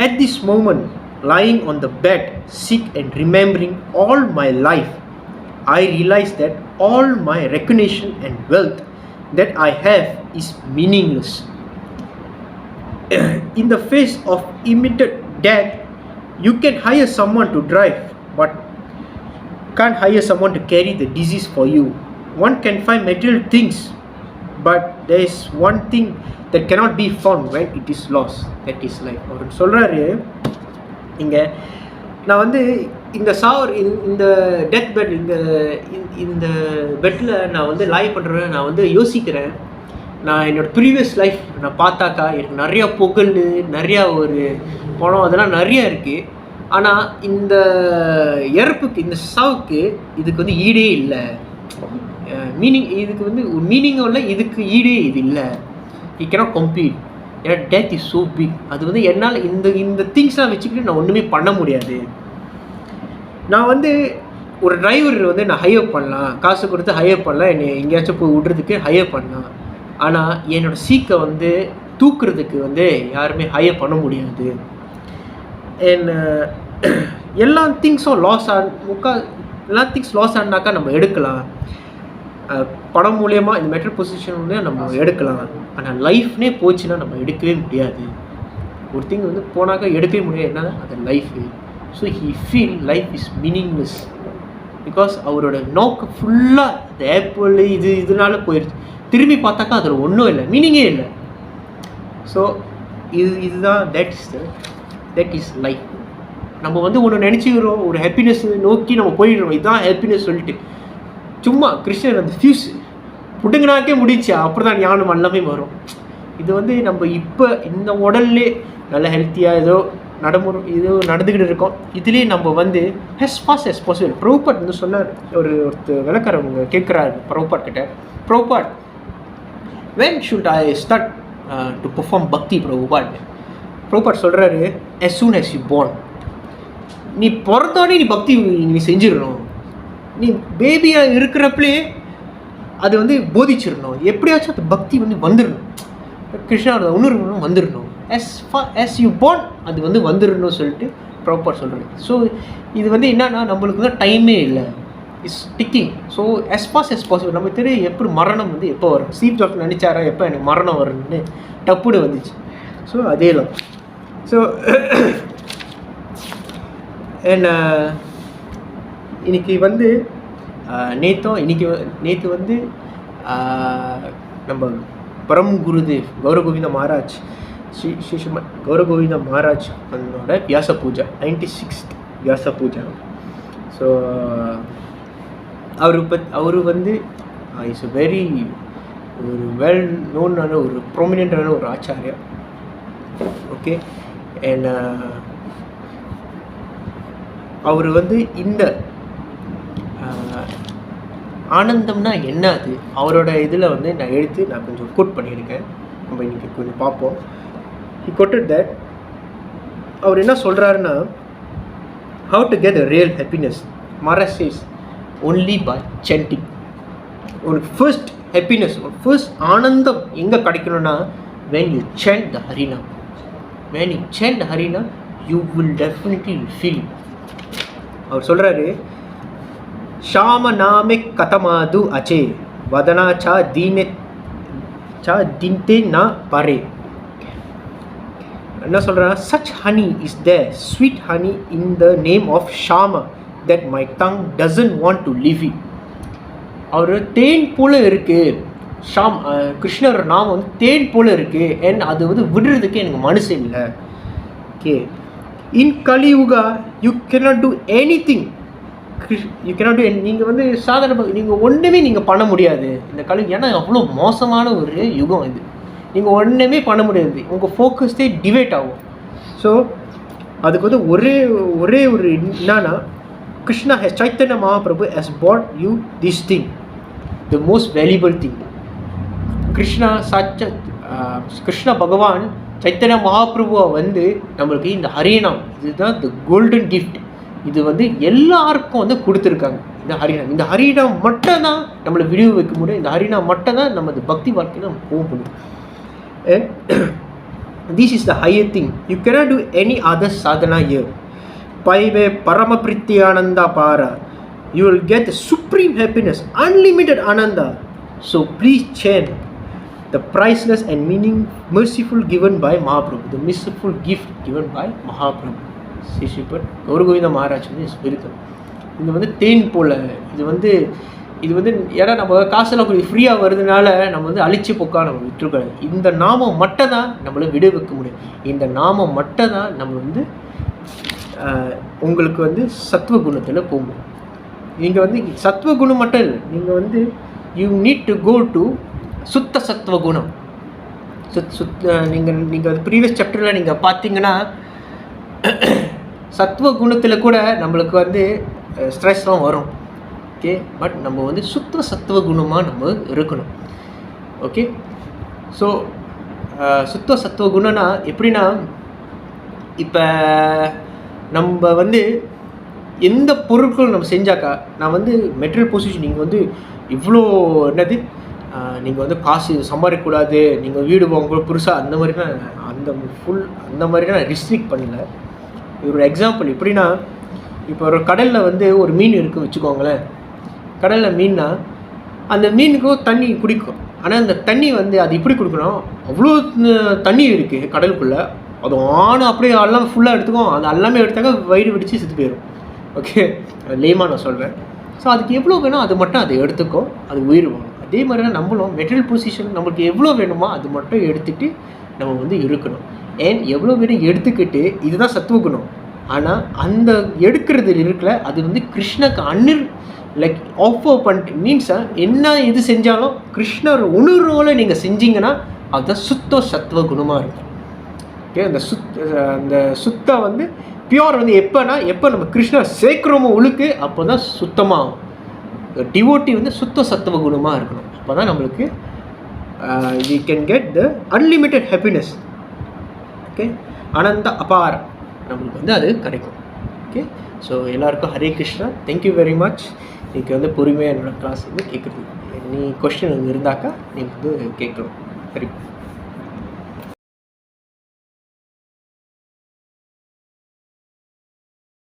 at this moment lying on the bed sick and remembering all my life, I realize that all my recognition and wealth that I have is meaningless. In the face of immediate death, you can hire someone to drive, but can't hire someone to carry the disease for you. One can find material things, but there is one thing that cannot be found when it is lost, that is life. அவர் சொல்கிறாரு, இங்கே நான் வந்து இந்த death bed இந்த பெட்டில் நான் வந்து லாய் பண்ணுறேன். நான் வந்து யோசிக்கிறேன், நான் என்னோடய ப்ரீவியஸ் லைஃப் நான் பார்த்தாக்கா எனக்கு நிறையா புகழ், நிறையா ஒரு பணம், அதெல்லாம் நிறையா இருக்குது. ஆனால் இந்த இறப்புக்கு, இந்த சாவுக்கு இதுக்கு வந்து ஈடே இல்லை. இதுக்கு வந்து மீனிங்கும் இல்லை, இதுக்கு ஈடே இது இல்லை. You cannot compete. ஏன்னா டெத் இஸ் ஸோ பிக். அது வந்து என்னால் இந்த திங்ஸ்லாம் வச்சுக்கிட்டு நான் ஒன்றுமே பண்ண முடியாது. நான் வந்து ஒரு டிரைவர் வந்து நான் ஹையர் பண்ணலாம், காசு கொடுத்து ஹையர் பண்ணலாம், என்னை எங்கேயாச்சும் போய் விடுறதுக்கு ஹையர் பண்ணலாம். ஆனால் என்னோடய சீக்கை வந்து தூக்குறதுக்கு வந்து யாருமே ஹையர் பண்ண முடியாது. என்ன எல்லா திங்ஸும் எல்லா திங்ஸ் லாஸ் ஆனாக்கா நம்ம எடுக்கலாம், படம் மூலயமா இந்த மெட்ரல் பொசிஷன் வந்து நம்ம எடுக்கலாம். ஆனால் லைஃப்னே போச்சுன்னா நம்ம எடுக்கவே முடியாது. ஒரு திங் வந்து போனாக்கா எடுக்கவே முடியாது. என்னன்னா அது life. So he feel life is meaningless. Because அவரோட நோக்கம் ஃபுல்லாக இந்த ஆப்பிள் இதனால போயிடுச்சு. திரும்பி பார்த்தாக்கா அதில் ஒன்றும் இல்லை, மீனிங்கே இல்லை. ஸோ இதுதான் தட் இஸ் லைஃப். நம்ம வந்து ஒன்று நினச்சிக்கிறோம், ஒரு ஹாப்பினஸ் நோக்கி நம்ம போயிடுறோம், இதுதான் ஹாப்பினஸ் சொல்லிட்டு. சும்மா கிருஷ்ணர் அந்த ஃபியூஸ் புட்டுங்கனாக்கே முடிச்சு அப்புறம் தான் ஞானம் எல்லாமே வரும். இது வந்து நம்ம இப்போ இந்த உடல்லே நல்ல ஹெல்த்தியாக ஏதோ நடந்துக்கிட்டு இருக்கோம். இதுலேயே நம்ம வந்து as fast as possible. Prabhupad வந்து சொன்னார், ஒருத்தர் விளக்காரவங்க கேட்குறாரு பிரபுபாட் கிட்ட, Prabhupad when should I start to perform bhakti? Prabhupad சொல்கிறாரு, as soon as you born. நீ பிறந்தோடனே நீ பக்தி நீ செஞ்சிடணும். நீ பேபியாக இருக்கிறப்பலே அது வந்து போதிச்சிடணும். எப்படியாச்சும் அது பக்தி வந்து வந்துடணும், கிருஷ்ணாவோட உணர்வு வந்துடணும். as you born அது வந்து வந்துடணும்னு சொல்லிட்டு ப்ராப்பர் சொல்கிறது. ஸோ இது வந்து என்னன்னா நம்மளுக்கு தான் டைமே இல்லை, it's ticking. So as fast as possible. நம்ம தெரியும் எப்படி மரணம் வந்து எப்போ வரும். சீஃப் டாக்டர் நினச்சாரா எப்போ எனக்கு மரணம் வரும்னு, டப்புன்னு வந்துச்சு. ஸோ அதே தான். ஸோ என்ன இன்னைக்கு வந்து நேற்று வந்து நம்ம பரம் குருதேவ் கௌரகோவிந்த மகாராஜ் கௌரகோவிந்த மகாராஜ் அவனோட வியாச பூஜா 96th வியாச பூஜா. ஸோ அவர் வந்து இஸ் வெரி ஒரு வெல் நோன்னான ஒரு ப்ரொமினென்டான ஒரு ஆச்சாரியா. ஓகே. அண்ட் அவர் வந்து இந்த ஆனந்தம்னா என்ன அது அவரோட இதில் வந்து நான் கொஞ்சம் கோட் பண்ணியிருக்கேன். நம்ம இன்றைக்கி கொஞ்சம் பார்ப்போம். he quoted that. அவர் என்ன சொல்கிறாருன்னா, how to get a real happiness. Maharaj says only by chanting. ஒரு ஃபர்ஸ்ட் ஹாப்பினஸ், ஒரு ஃபர்ஸ்ட் ஆனந்தம் எங்கே கிடைக்கணும்னா when you chant the Harinam. when you chant the Harinam you will definitely feel. அவர் சொல்கிறாரு, ஷாம நாமே கதமாது அச்சே வதனா சா தீனே நா பரே. என்ன சொல்கிறேன்னா, such honey is there, sweet honey in the name of Shyama that my tongue doesn't want to leave it. அவர் தேன் போல் இருக்குது. கிருஷ்ணர் நாமம் வந்து தேன் போல் இருக்குது. அண்ட் அது வந்து விடுறதுக்கு எனக்கு மனசு இல்லை. Okay. In Kaliyuga you cannot do any thing. நீங்கள் வந்து சாதாரண நீங்கள் ஒன்றுமே நீங்கள் பண்ண முடியாது இந்த கலியுகம். ஏன்னா அவ்வளோ மோசமான ஒரு யுகம் இது. நீங்கள் ஒன்றுமே பண்ண முடியாது, உங்கள் ஃபோக்கஸ்டே டிவைட் ஆகும். ஸோ அதுக்கு வந்து ஒரே ஒரு என்னன்னா, Krishna Chaitanya Mahaprabhu has brought you this thing, the most valuable thing. Krishna பகவான் சைத்தன்ய மகாபிரபுவை வந்து நம்மளுக்கு இந்த ஹரிநாம், இதுதான் த கோல்டன் கிஃப்ட். இது வந்து எல்லாருக்கும் வந்து கொடுத்துருக்காங்க இந்த ஹரிநாம். இந்த ஹரிநாம் மட்டும் தான் நம்மளை விடுவி வைக்க முடியும். இந்த ஹரிநாம் மட்டும் தான் நமது பக்தி வாழ்க்கையில் நம்ம போக முடியும். This is the higher thing. You cannot do any other sadhana here. பைவே பரம பிரித்தி ஆனந்தா பாரா. You will get the supreme happiness, unlimited ananda. So please chant the priceless and meaning merciful given by Mahaprabhu, the merciful gift given by Mahaprabhu. ஸ்ரீபட் கௌரகோவிந்த Maharaj வந்து spiritual. இது வந்து தேன் போல். இது வந்து ஏன்னா நம்ம காசெல்லாம் கொஞ்சம் ஃப்ரீயாக வருதுனால நம்ம வந்து அழிச்சு போக்கா நம்ம விட்டுருக்கூடாது. இந்த நாமம் மட்டும் தான் நம்மளை விட வைக்க முடியும். இந்த நாமம் மட்டும் தான் நம்ம வந்து உங்களுக்கு வந்து சத்துவ குணத்தில் போகும். நீங்கள் வந்து சத்துவ குணம் மட்டும் இல்லை, நீங்கள் வந்து you need to go to சுத்த சத்துவ குணம். நீங்கள் அது ப்ரீவியஸ் சாப்டரில் நீங்கள் பார்த்தீங்கன்னா சத்துவ குணத்தில் கூட நம்மளுக்கு வந்து ஸ்ட்ரெஸ்லாம் வரும். ஓகே. பட் நம்ம வந்து சுத்த சத்துவ குணமாக நம்ம இருக்கணும். ஓகே. ஸோ சுத்த சத்துவ குணம்னா எப்படின்னா, இப்போ நம்ம வந்து எந்த பொருட்கள் நம்ம செஞ்சாக்கா நான் வந்து மெட்டீரியல் பொசிஷன் நீங்கள் வந்து இவ்வளோ என்னது நீங்கள் வந்து காசு சம்பாதிக்கக்கூடாது, நீங்கள் வீடு வாங்க புதுசாக அந்த மாதிரிலாம் அந்த மாதிரிலாம் நான் ரிஸ்ட்ரிக்ட் பண்ணல. இது ஒரு எக்ஸாம்பிள். எப்படின்னா இப்போ ஒரு கடலில் வந்து ஒரு மீன் இருக்குது வச்சுக்கோங்களேன். கடலில் மீன்னா அந்த மீனுக்கும் தண்ணி குடிக்கும். ஆனால் அந்த தண்ணி வந்து அது இப்படி கொடுக்கணும், அவ்வளோ தண்ணி இருக்குது கடலுக்குள்ளே, அது அப்படியே எல்லாம் ஃபுல்லாக எடுத்துக்கும். அது எல்லாமே எடுத்தாக்க வயிறு வெடித்து செத்து போயிடும். ஓகே, லேமா நான் சொல்கிறேன். ஸோ அதுக்கு எவ்வளோ வேணும் அது மட்டும் அதை எடுத்துக்கும், அது உயிர் வாழும். அதே மாதிரி தான் நம்மளும் மெட்டீரியல் பொசிஷன் நம்மளுக்கு எவ்வளோ வேணுமோ அது மட்டும் எடுத்துகிட்டு நம்ம வந்து இருக்கணும். ஏன் எவ்வளோ வேணும் எடுத்துக்கிட்டு இதுதான் சத்துவகுணம். ஆனால் அந்த எடுக்கிறது இருக்குல்ல, அது வந்து கிருஷ்ணக்கு லைக் ஆஃபர் பண்ணிட்டு மீன்ஸா என்ன இது செஞ்சாலும் கிருஷ்ணர் உணர்வோல நீங்கள் செஞ்சீங்கன்னா அதுதான் சுத்த சத்துவ குணமாக இருக்கும். ஓகே, அந்த சுத்தா வந்து பியூர் வந்து எப்போ நம்ம கிருஷ்ணர் சேர்க்குறோமோ உழுக்கு அப்போ தான் சுத்தமாகும். டிவோட்டி வந்து சுத்த சத்துவ குணமாக இருக்கணும். அப்போ தான் நம்மளுக்கு we can get the unlimited happiness. Okay, ஆனந்த அபார் நம்மளுக்கு வந்து அது கிடைக்கும். ஓகே, ஸோ எல்லாருக்கும் Hare Krishna. Thank you very much. நீங்கள் வந்து பொறுமையாக என்னோடய கிளாஸ் வந்து கேட்குறது. நீ கொஸ்டின் இருந்தாக்கா நீங்கள் வந்து கேட்கணும். சரி.